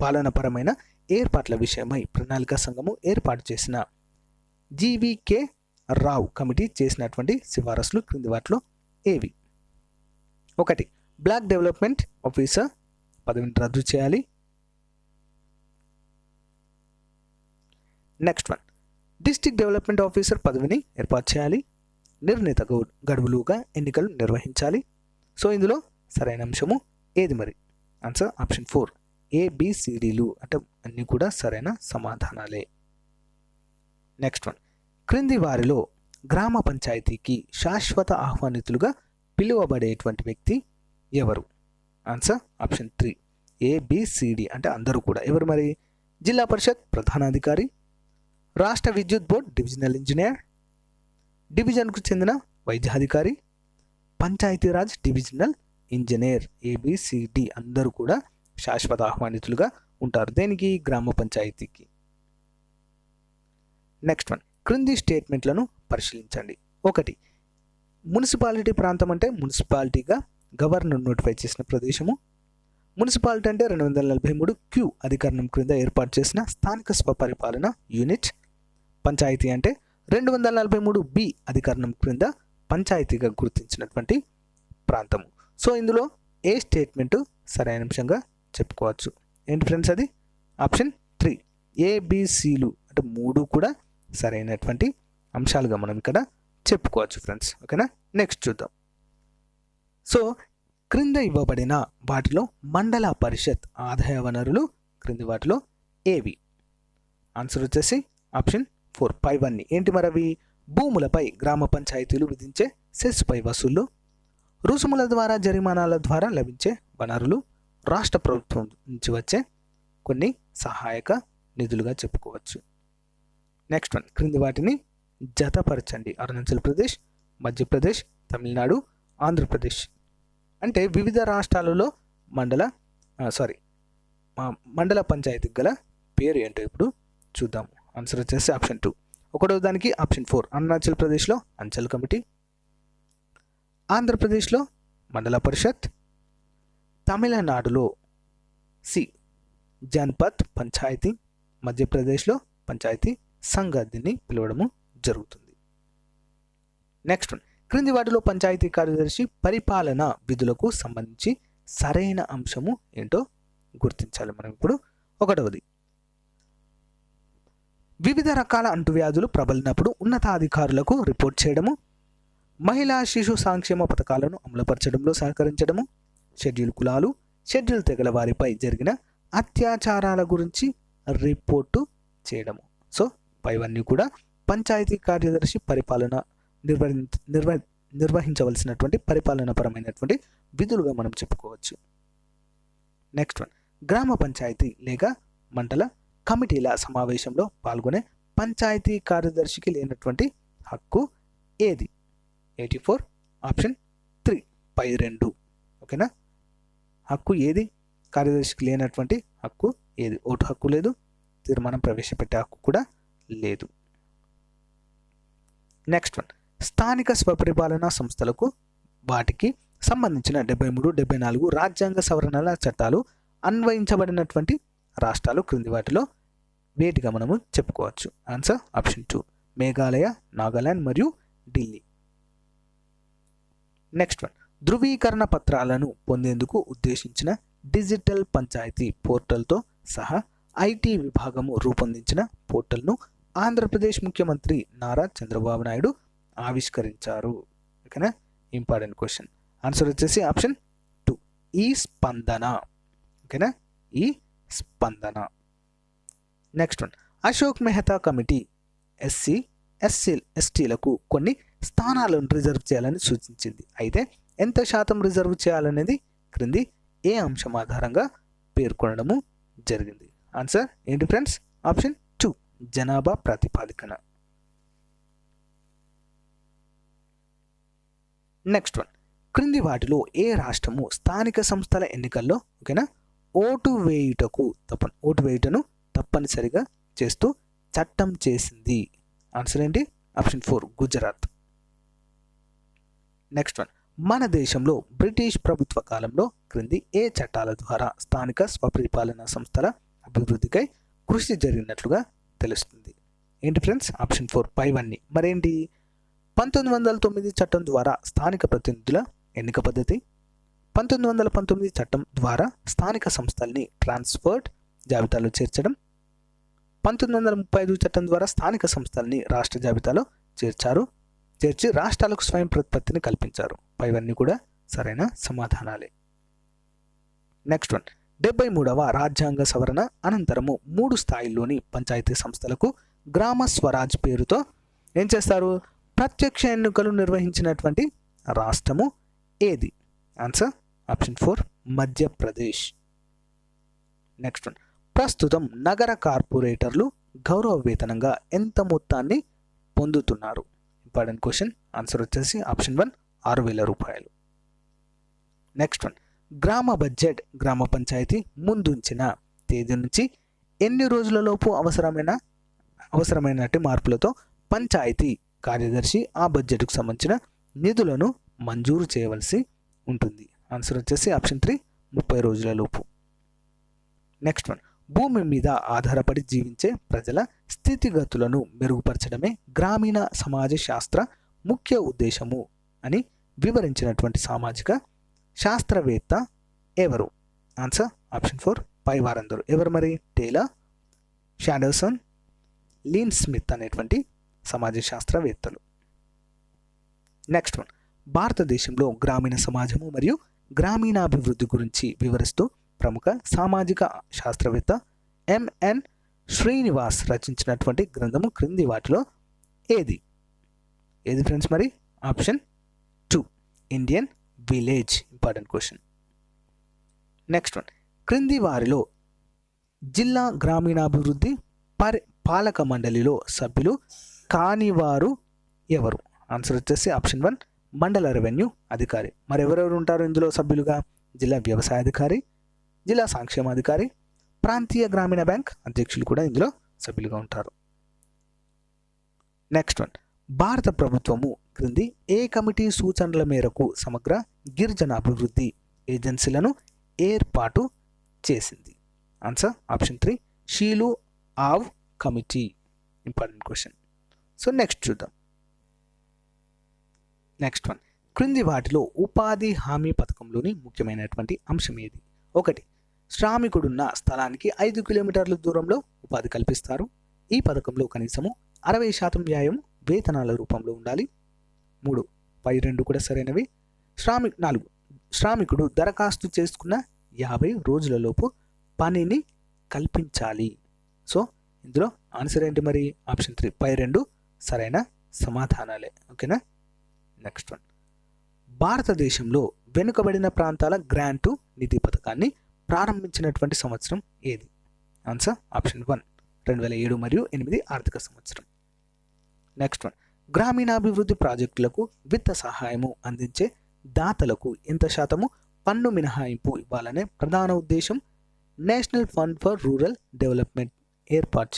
A: పాలనపరమైన ఏర్పాట్ల విషయమై ప్రణాళికా సంఘము ఏర్పాటు చేసిన GVK రావు కమిటీ చేసినటువంటి సిఫారసులు క్రింది వాటిలో ఏవి? 1, బ్లాక్ డెవలప్మెంట్ ఆఫీసర్ పదవిని రద్దు చేయాలి. Next one, district development officer పదవిని ఏర్పాటు చేయాలి. నిర్ణీత గడువులుగా ఎన్నికలు నిర్వహించాలి. సో ఇందులో సరైన అంశము ఏది మరి? ఆన్సర్ ఆప్షన్ 4, ABCDలు అంటే అన్నీ కూడా సరైన సమాధానాలే. నెక్స్ట్ వన్, క్రింది వారిలో గ్రామ పంచాయతీకి శాశ్వత ఆహ్వానితులుగా పిలువబడేటువంటి వ్యక్తి ఎవరు? ఆన్సర్ ఆప్షన్ 3, ABCD అంటే అందరూ కూడా. ఎవరు మరి? జిల్లా పరిషత్ ప్రధానాధికారి, రాష్ట్ర విద్యుత్ బోర్డ్ డివిజనల్ ఇంజనీర్, డివిజన్కు చెందిన వైద్యాధికారి, పంచాయతీరాజ్ డివిజనల్ ఇంజనీర్. ABCD అందరూ కూడా శాశ్వత ఆహ్వానితులుగా ఉంటారు. దేనికి? గ్రామ పంచాయతీకి. నెక్స్ట్ వన్, క్రింది స్టేట్మెంట్లను పరిశీలించండి. 1, మున్సిపాలిటీ ప్రాంతం అంటే మున్సిపాలిటీగా గవర్నర్ నోటిఫై చేసిన ప్రదేశము. మున్సిపాలిటీ అంటే 243Q అధికరణం క్రింద ఏర్పాటు చేసిన స్థానిక స్వపరిపాలన యూనిట్. పంచాయతీ అంటే 243B అధికరణం క్రింద పంచాయతీగా గుర్తించినటువంటి ప్రాంతము. సో ఇందులో ఏ స్టేట్మెంటు సరైన అంశంగా చెప్పుకోవచ్చు? ఏంటి ఫ్రెండ్స్? అది ఆప్షన్ 3, ABCలు అంటే 3 కూడా సరైనటువంటి అంశాలుగా మనం ఇక్కడ చెప్పుకోవచ్చు ఫ్రెండ్స్. ఓకేనా, నెక్స్ట్ చూద్దాం. సో క్రింద ఇవ్వబడిన వాటిలో మండల పరిషత్ ఆదాయ వనరులు క్రింది వాటిలో ఏవి? ఆన్సర్ వచ్చేసి ఆప్షన్ 4 పైవన్నీ. ఏంటి మరవి? భూములపై గ్రామ పంచాయతీలు విధించే సెస్పై వసూళ్లు, రుసుముల ద్వారా జరిమానాల ద్వారా లభించే వనరులు, రాష్ట్ర ప్రభుత్వం నుంచి వచ్చే కొన్ని సహాయక నిధులుగా చెప్పుకోవచ్చు. నెక్స్ట్ వన్, క్రింది వాటిని జతపరచండి. అరుణాచల్ ప్రదేశ్, మధ్యప్రదేశ్, తమిళనాడు, ఆంధ్రప్రదేశ్. అంటే వివిధ రాష్ట్రాలలో మండల పంచాయతీకి గల పేరు ఏంటో ఇప్పుడు చూద్దాము. ఆన్సర్ వచ్చేసి ఆప్షన్ 2. ఒకటో దానికి ఆప్షన్ 4 అరుణాచల్ ప్రదేశ్లో అంచల్ కమిటీ, ఆంధ్రప్రదేశ్లో మండల పరిషత్, తమిళనాడులో సి జన్పథ్ పంచాయతీ, మధ్యప్రదేశ్లో పంచాయతీ సంఘ దీన్ని పిలవడము జరుగుతుంది. నెక్స్ట్ వన్, క్రింది వాటిలో పంచాయతీ కార్యదర్శి పరిపాలన విధులకు సంబంధించి సరైన అంశము ఏంటో గుర్తించాలి మనం ఇప్పుడు. ఒకటవది, వివిధ రకాల అంటువ్యాధులు ప్రబలినప్పుడు ఉన్నతాధికారులకు రిపోర్ట్ చేయడము, మహిళా శిశు సంక్షేమ పథకాలను అమలుపరచడంలో సహకరించడము, షెడ్యూల్ కులాలు, షెడ్యూల్ తెగల వారిపై జరిగిన అత్యాచారాల గురించి రిపోర్టు చేయడము. సో పైవన్నీ కూడా పంచాయతీ కార్యదర్శి పరిపాలన నిర్వహించవలసినటువంటి పరిపాలనాపరమైనటువంటి విధులుగా మనం చెప్పుకోవచ్చు. నెక్స్ట్ వన్, గ్రామ పంచాయతీ లేక మండల కమిటీల సమావేశంలో పాల్గొనే పంచాయతీ కార్యదర్శికి లేనటువంటి హక్కు ఏది? 84 ఆప్షన్ 3 పై 2. ఓకేనా? హక్కు ఏది? కార్యదర్శికి లేనటువంటి హక్కు ఏది? ఓటు హక్కు లేదు, తీర్మానం ప్రవేశపెట్టే హక్కు కూడా లేదు. నెక్స్ట్ వన్, స్థానిక స్వపరిపాలనా సంస్థలకు వాటికి సంబంధించిన 73, 74 రాజ్యాంగ సవరణల చట్టాలు అన్వయించబడినటువంటి రాష్ట్రాలు క్రింది వాటిలో వేటిగా మనము చెప్పుకోవచ్చు? ఆన్సర్ ఆప్షన్ 2 మేఘాలయ, నాగాలాండ్ మరియు ఢిల్లీ. నెక్స్ట్ వన్, ధృవీకరణ పత్రాలను పొందేందుకు ఉద్దేశించిన డిజిటల్ పంచాయతీ పోర్టల్తో సహా ఐటీ విభాగము రూపొందించిన పోర్టల్ను ఆంధ్రప్రదేశ్ ముఖ్యమంత్రి నారా చంద్రబాబు నాయుడు ఆవిష్కరించారు. ఓకేనా? Important question. ఆన్సర్ వచ్చేసి ఆప్షన్ 2 ఈ స్పందన. ఓకేనా? ఈ స్పందన. Next one, Ashok Mehta committee ఎస్సీలకు కొన్ని స్థానాలను రిజర్వ్ చేయాలని సూచించింది. అయితే ఎంత శాతం రిజర్వ్ చేయాలనేది క్రింది ఏ అంశం ఆధారంగా పేర్కొనడము జరిగింది? ఆన్సర్ ఏంటి ఫ్రెండ్స్? ఆప్షన్ 2 జనాభా ప్రాతిపదికన. నెక్స్ట్ వన్, క్రింది వాటిలో ఏ రాష్ట్రము స్థానిక సంస్థల ఎన్నికల్లో ఓకేనా ఓటు వేయుటను తప్పనిసరిగా చేస్తూ చట్టం చేసింది? ఆన్సర్ ఏంటి? ఆప్షన్ 4 గుజరాత్. నెక్స్ట్ వన్, మన దేశంలో బ్రిటిష్ ప్రభుత్వ కాలంలో క్రింది ఏ చట్టాల ద్వారా స్థానిక స్వపరిపాలనా సంస్థల అభివృద్ధికై కృషి జరిగినట్లుగా తెలుస్తుంది? ఏంటి ఫ్రెండ్స్? ఆప్షన్ 4 పైవన్నీ. మరేంటి? 1909 చట్టం ద్వారా స్థానిక ప్రతినిధుల ఎన్నిక పద్ధతి, 1919 చట్టం ద్వారా స్థానిక సంస్థల్ని ట్రాన్స్ఫర్డ్ జాబితాలో చేర్చడం, 1935 చట్టం ద్వారా స్థానిక సంస్థల్ని రాష్ట్ర జాబితాలో చేర్చి రాష్ట్రాలకు స్వయం ప్రతిపత్తిని కల్పించారు. పైవన్నీ కూడా సరైన సమాధానాలే. నెక్స్ట్ వన్, 73వ రాజ్యాంగ సవరణ అనంతరము 3 స్థాయిల్లోని పంచాయతీ సంస్థలకు గ్రామ స్వరాజ్ పేరుతో ఏం చేస్తారు? ప్రత్యక్ష ఎన్నికలు నిర్వహించినటువంటి రాష్ట్రము ఏది? Answer option 4 Madhya Pradesh. Next one, ప్రస్తుతం నగర కార్పొరేటర్లు గౌరవ వేతనంగా ఎంత మొత్తాన్ని పొందుతున్నారు? Important question. ఆన్సర్ వచ్చేసి ఆప్షన్ 1 6,000 రూపాయలు. నెక్స్ట్ వన్, గ్రామ బడ్జెట్ గ్రామ పంచాయతీ ముందుంచిన తేదీ నుంచి ఎన్ని రోజులలోపు అవసరమైనటి మార్పులతో పంచాయతీ కార్యదర్శి ఆ బడ్జెట్కు సంబంధించిన నిధులను మంజూరు చేయవలసి ఉంటుంది? ఆన్సర్ వచ్చేసి ఆప్షన్ 3 30 రోజుల లోపు. నెక్స్ట్ వన్, భూమి మీద ఆధారపడి జీవించే ప్రజల స్థితిగతులను మెరుగుపరచడమే గ్రామీణ సమాజ శాస్త్ర ముఖ్య ఉద్దేశము అని వివరించినటువంటి సామాజిక శాస్త్రవేత్త ఎవరు? ఆన్సర్ ఆప్షన్ 4 పై వారందరూ. ఎవరు మరి? టేలర్, షాడర్సన్, లీన్ స్మిత్ అనేటువంటి సమాజ శాస్త్రవేత్తలు. నెక్స్ట్ వన్, భారతదేశంలో గ్రామీణ సమాజము మరియు గ్రామీణాభివృద్ధి గురించి వివరిస్తూ ప్రముఖ సామాజిక శాస్త్రవేత్త ఎంఎన్ శ్రీనివాస్ రచించినటువంటి గ్రంథము క్రింది వాటిలో ఏది? ఏది ఫ్రెండ్స్ మరి? Option 2 Indian village. Important question. Next one, క్రింది వారిలో జిల్లా గ్రామీణాభివృద్ధి పాలక మండలిలో సభ్యులు కానివారు ఎవరు? ఆన్సర్ వచ్చేసి ఆప్షన్ 1 మండల రెవెన్యూ అధికారి. మరి ఎవరెవరు ఉంటారు ఇందులో సభ్యులుగా? జిల్లా వ్యవసాయ అధికారి, జిల్లా సంక్షేమాధికారి, ప్రాంతీయ గ్రామీణ బ్యాంక్ అధ్యక్షులు కూడా ఇందులో సభ్యులుగా ఉంటారు. నెక్స్ట్ వన్, భారత ప్రభుత్వము క్రింది ఏ కమిటీ సూచనల మేరకు సమగ్ర గిరిజన అభివృద్ధి ఏజెన్సీలను ఏర్పాటు చేసింది? ఆన్సర్ ఆప్షన్ 3 షీలు ఆవ్ committee. Important question. So next చూద్దాం. నెక్స్ట్ వన్, క్రింది వాటిలో ఉపాధి హామీ పథకంలోని ముఖ్యమైనటువంటి అంశం ఏది? 1 శ్రామికుడున్న స్థలానికి 5 కిలోమీటర్ల దూరంలో ఉపాధి కల్పిస్తారు. ఈ పథకంలో కనీసము 60% వ్యాయామం వేతనాల రూపంలో ఉండాలి. 3 పై 2 కూడా సరైనవి. 4 శ్రామికుడు దరఖాస్తు చేసుకున్న 50 రోజులలోపు పనిని కల్పించాలి. సో ఇందులో ఆన్సర్ ఏంటి మరి? ఆప్షన్ 3 పై 2 సరైన సమాధానాలే. ఓకేనా. నెక్స్ట్ వన్, భారతదేశంలో వెనుకబడిన ప్రాంతాల గ్రాంటు నిధి పథకాన్ని ప్రారంభించినటువంటి సంవత్సరం ఏది? ఆన్సర్ ఆప్షన్ 1 2007 మరియు 2008 ఆర్థిక సంవత్సరం. నెక్స్ట్ వన్, గ్రామీణాభివృద్ధి ప్రాజెక్టులకు విత్త సహాయము అందించే దాతలకు ఎంత శాతము పన్ను మినహాయింపు ఇవ్వాలనే ప్రధాన ఉద్దేశం national fund for rural development ఏర్పాటు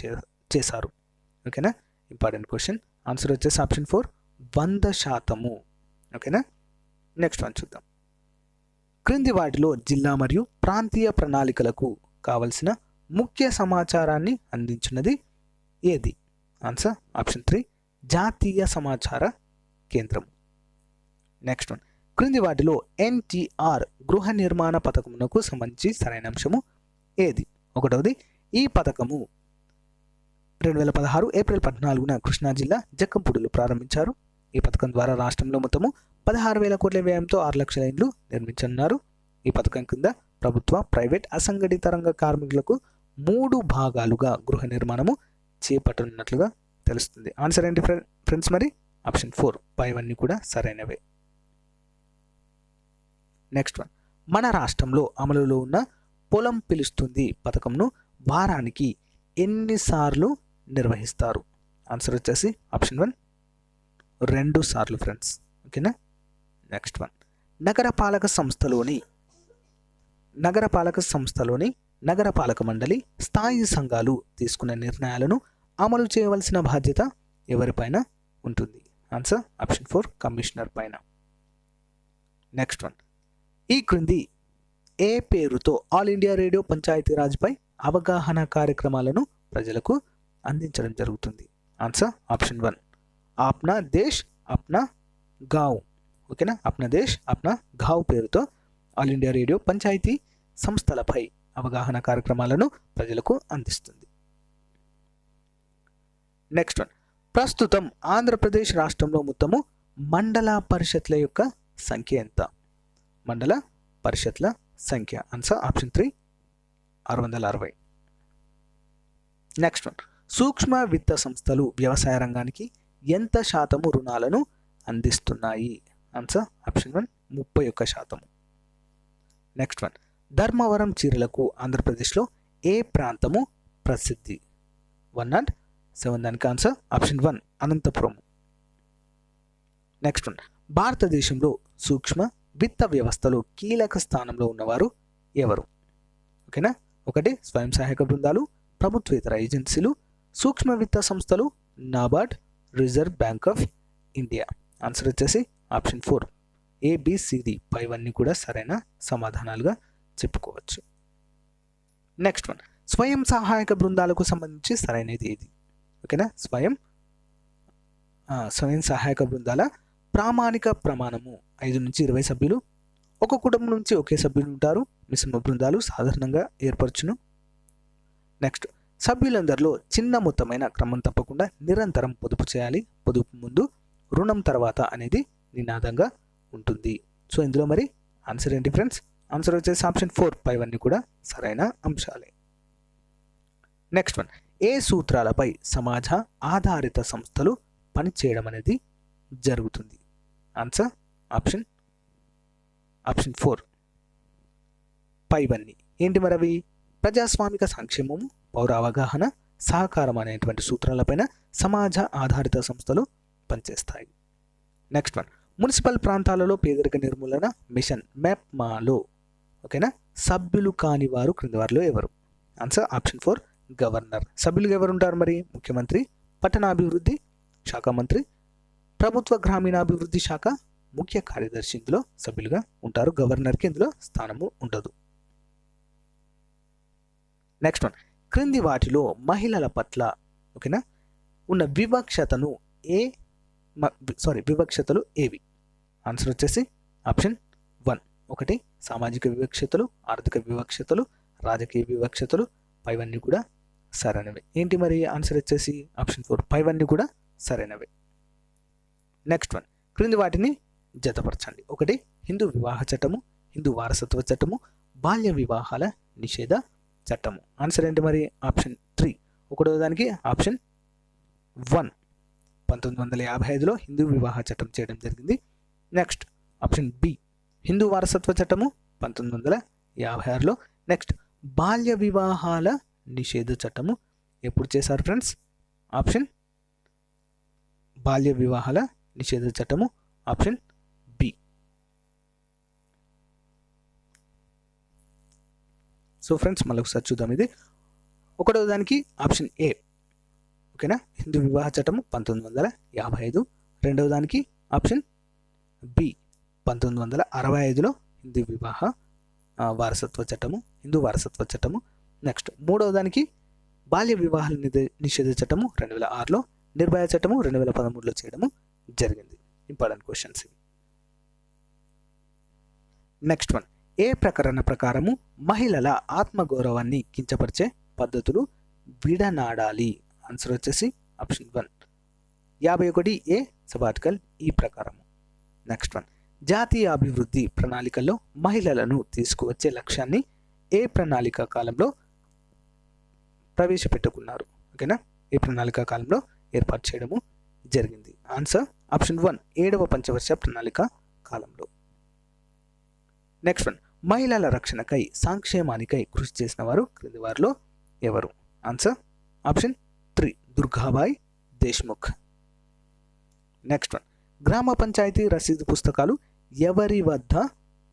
A: చేశారు? ఓకేనా. Important question. ఆన్సర్ వచ్చేసి ఆప్షన్ 4 100%. ఓకేనా. నెక్స్ట్ వన్ చూద్దాం. క్రింది వాటిలో జిల్లా మరియు ప్రాంతీయ ప్రణాళికలకు కావలసిన ముఖ్య సమాచారాన్ని అందించినది ఏది? ఆన్సర్ ఆప్షన్ 3 జాతీయ సమాచార కేంద్రం. నెక్స్ట్ వన్, క్రింది వాటిలో NTR గృహ నిర్మాణ పథకమునకు సంబంధించి సరైన అంశము ఏది? 1వది, ఈ పథకము 2016 ఏప్రిల్ 14న కృష్ణా జిల్లా జక్కంపూడిలో ప్రారంభించారు. ఈ పథకం ద్వారా రాష్ట్రంలో మొత్తము 16,000 కోట్ల వ్యయంతో 6 లక్షల ఇండ్లు నిర్మించనున్నారు. ఈ పథకం కింద ప్రభుత్వ, ప్రైవేట్, అసంఘటిత రంగ కార్మికులకు 3 భాగాలుగా గృహ నిర్మాణము చేపట్టనున్నట్లుగా తెలుస్తుంది. ఆన్సర్ ఏంటి ఫ్రెండ్స్ మరి? ఆప్షన్ 4 పైవన్నీ కూడా సరైనవే. నెక్స్ట్ వన్, మన రాష్ట్రంలో అమలులో ఉన్న పొలం పిలుస్తుంది పథకంను వారానికి ఎన్నిసార్లు నిర్వహిస్తారు? ఆన్సర్ వచ్చేసి ఆప్షన్ 1 2 సార్లు ఫ్రెండ్స్. ఓకేనా. నెక్స్ట్ వన్, నగరపాలక సంస్థలోని నగరపాలక మండలి స్థాయి సంఘాలు తీసుకున్న నిర్ణయాలను అమలు చేయవలసిన బాధ్యత ఎవరిపైన ఉంటుంది? ఆన్సర్ ఆప్షన్ 4 కమిషనర్ పైన. నెక్స్ట్ వన్, ఈ క్రింది ఏ పేరుతో ఆల్ ఇండియా రేడియో పంచాయతీరాజ్పై అవగాహన కార్యక్రమాలను ప్రజలకు అందించడం జరుగుతుంది? ఆన్సర్ ఆప్షన్ 1 ఆప్నా దేశ్ అప్నా గావ్. ఓకేనా. అప్నా దేశ్ అప్నా గావ్ పేరుతో ఆల్ ఇండియా రేడియో పంచాయతీ సంస్థలపై అవగాహన కార్యక్రమాలను ప్రజలకు అందిస్తుంది. నెక్స్ట్ వన్, ప్రస్తుతం ఆంధ్రప్రదేశ్ రాష్ట్రంలో మొత్తము మండల పరిషత్ల యొక్క సంఖ్య ఎంత? మండల పరిషత్ల సంఖ్య. Answer option 3 660. నెక్స్ట్ వన్, సూక్ష్మ విత్త సంస్థలు వ్యవసాయ రంగానికి ఎంత శాతము రుణాలను అందిస్తున్నాయి? Answer option 1 31%. Next one, Dharmavaram చీరలకు ఆంధ్రప్రదేశ్లో ఏ ప్రాంతము ప్రసిద్ధి? 107. దానికి answer option 1 Anantapuram. Next one, భారతదేశంలో సూక్ష్మ విత్త వ్యవస్థలో కీలక స్థానంలో ఉన్నవారు ఎవరు? ఓకేనా. 1 స్వయం సహాయక బృందాలు, ప్రభుత్వేతర ఏజెన్సీలు, సూక్ష్మ విత్త సంస్థలు, NABARD, reserve bank of India. Answer వచ్చేసి ఆప్షన్ 4 ABCD పైవన్నీ కూడా సరైన సమాధానాలుగా చెప్పుకోవచ్చు. నెక్స్ట్ వన్, స్వయం సహాయక బృందాలకు సంబంధించి సరైనది ఏది? ఓకేనా. స్వయం సహాయక బృందాల ప్రామాణిక ప్రమాణము 5 నుంచి 20 సభ్యులు. ఒక కుటుంబం నుంచి ఒకే సభ్యులు ఉంటారు. మిశ్రమ బృందాలు సాధారణంగా ఏర్పరచును. నెక్స్ట్, సభ్యులందరిలో చిన్న మొత్తమైన క్రమం తప్పకుండా నిరంతరం పొదుపు చేయాలి. పొదుపు ముందు రుణం తర్వాత అనేది నినాదంగా ఉంటుంది. సో ఇందులో మరి ఆన్సర్ ఏంటి ఫ్రెండ్స్? ఆన్సర్ వచ్చేసి ఆప్షన్ 4 పైవన్నీ కూడా సరైన అంశాలే. నెక్స్ట్ వన్, ఏ సూత్రాలపై సమాజ ఆధారిత సంస్థలు పనిచేయడం అనేది జరుగుతుంది? ఆన్సర్ ఆప్షన్ 4 పైవన్నీ. ఏంటి మరవి? ప్రజాస్వామిక సంక్షేమము, పౌర అవగాహన, సహకారం అనేటువంటి సూత్రాలపైన సమాజ ఆధారిత సంస్థలు పనిచేస్తాయి. నెక్స్ట్ వన్, మున్సిపల్ ప్రాంతాలలో పేదరిక నిర్మూలన మిషన్ మ్యాప్మాలో ఓకేనా సభ్యులు కాని వారు క్రింది వారిలో ఎవరు? Answer option 4 governor. సభ్యులుగా ఎవరు ఉంటారు మరి? ముఖ్యమంత్రి, పట్టణాభివృద్ధి శాఖ మంత్రి, ప్రభుత్వ గ్రామీణాభివృద్ధి శాఖ ముఖ్య కార్యదర్శి ఇందులో సభ్యులుగా ఉంటారు. గవర్నర్కి ఇందులో స్థానము ఉండదు. నెక్స్ట్ వన్, క్రింది వాటిలో మహిళల పట్ల ఓకేనా ఉన్న వివక్షతలు ఏవి? ఆన్సర్ వచ్చేసి ఆప్షన్ 1 ఒకటి సామాజిక వివక్షతలు, ఆర్థిక వివక్షతలు, రాజకీయ వివక్షతలు, పైవన్నీ కూడా సరైనవే. ఏంటి మరి? ఆన్సర్ వచ్చేసి ఆప్షన్ 4 పైవన్నీ కూడా సరైనవే. నెక్స్ట్ వన్, క్రింది వాటిని జతపరచండి. ఒకటి హిందూ వివాహ చట్టము, హిందూ వారసత్వ చట్టము, బాల్య వివాహాల నిషేధ చట్టము. ఆన్సర్ ఏంటి మరి? ఆప్షన్ 3 ఒకటో దానికి ఆప్షన్ 1 1955లో హిందూ వివాహ చట్టం చేయడం జరిగింది. నెక్స్ట్ ఆప్షన్ బి హిందూ వారసత్వ చట్టము 1956లో. నెక్స్ట్ బాల్య వివాహాల నిషేధ చట్టము ఎప్పుడు చేశారు ఫ్రెండ్స్? ఆప్షన్ బాల్య వివాహాల నిషేధ చట్టము ఆప్షన్ బి. సో ఫ్రెండ్స్ మళ్ళీ ఒకసారి చూద్దాం. ఇది ఒకటో దానికి ఆప్షన్ ఏ ఓకేనా హిందూ వివాహ చట్టము 1955. రెండవ దానికి ఆప్షన్ బి 1965లో హిందూ వివాహ వారసత్వ చట్టము, హిందూ వారసత్వ చట్టము. నెక్స్ట్ మూడవ దానికి బాల్య వివాహాల నిషేధ చట్టము 2006లో, నిర్భయ చట్టము 2013లో చేయడము జరిగింది. ఇంపార్టెంట్ క్వశ్చన్స్ ఇవి. నెక్స్ట్ వన్, ఏ ప్రకరణ ప్రకారము మహిళల ఆత్మగౌరవాన్ని కించపరిచే పద్ధతులు విడనాడాలి? ఆన్సర్ వచ్చేసి ఆప్షన్ 1 51A సబ్ ఆర్టికల్ ఈ ప్రకారము. నెక్స్ట్ వన్, జాతీయ అభివృద్ధి ప్రణాళికల్లో మహిళలను తీసుకువచ్చే లక్ష్యాన్ని ఏ ప్రణాళిక కాలంలో ప్రవేశపెట్టుకున్నారు? ఓకేనా ఏ ప్రణాళిక కాలంలో ఏర్పాటు చేయడము జరిగింది? ఆన్సర్ ఆప్షన్ 1 7వ పంచవర్ష ప్రణాళిక కాలంలో. నెక్స్ట్ వన్, మహిళల రక్షణకై సంక్షేమానికై కృషి చేసిన వారు క్రింది వారిలో ఎవరు? Answer option 3 Durgabai Deshmukh. Next one, గ్రామ పంచాయతీ రసీదు పుస్తకాలు ఎవరి వద్ద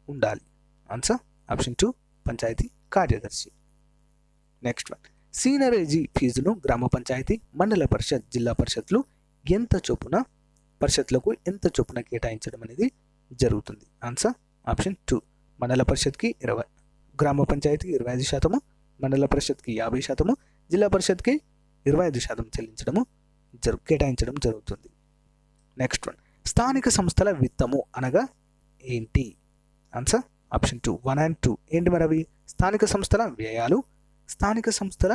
A: ఉండాలి? ఆన్సర్ ఆప్షన్ 2 పంచాయతీ కార్యదర్శి. నెక్స్ట్ వన్, సీనరేజీ ఫీజును గ్రామ పంచాయతీ, మండల పరిషత్, జిల్లా పరిషత్లు పరిషత్లకు ఎంత చొప్పున కేటాయించడం అనేది జరుగుతుంది? ఆన్సర్ ఆప్షన్ 2 మండల పరిషత్కి 20, గ్రామ పంచాయతీకి 25%, మండల పరిషత్కి 50%, జిల్లా పరిషత్కి 25% చెల్లించడము కేటాయించడం జరుగుతుంది. నెక్స్ట్ వన్, స్థానిక సంస్థల విత్తము అనగా ఏంటి? Answer option 2 1 and 2. ఏంటి మరి అవి? స్థానిక సంస్థల వ్యయాలు, స్థానిక సంస్థల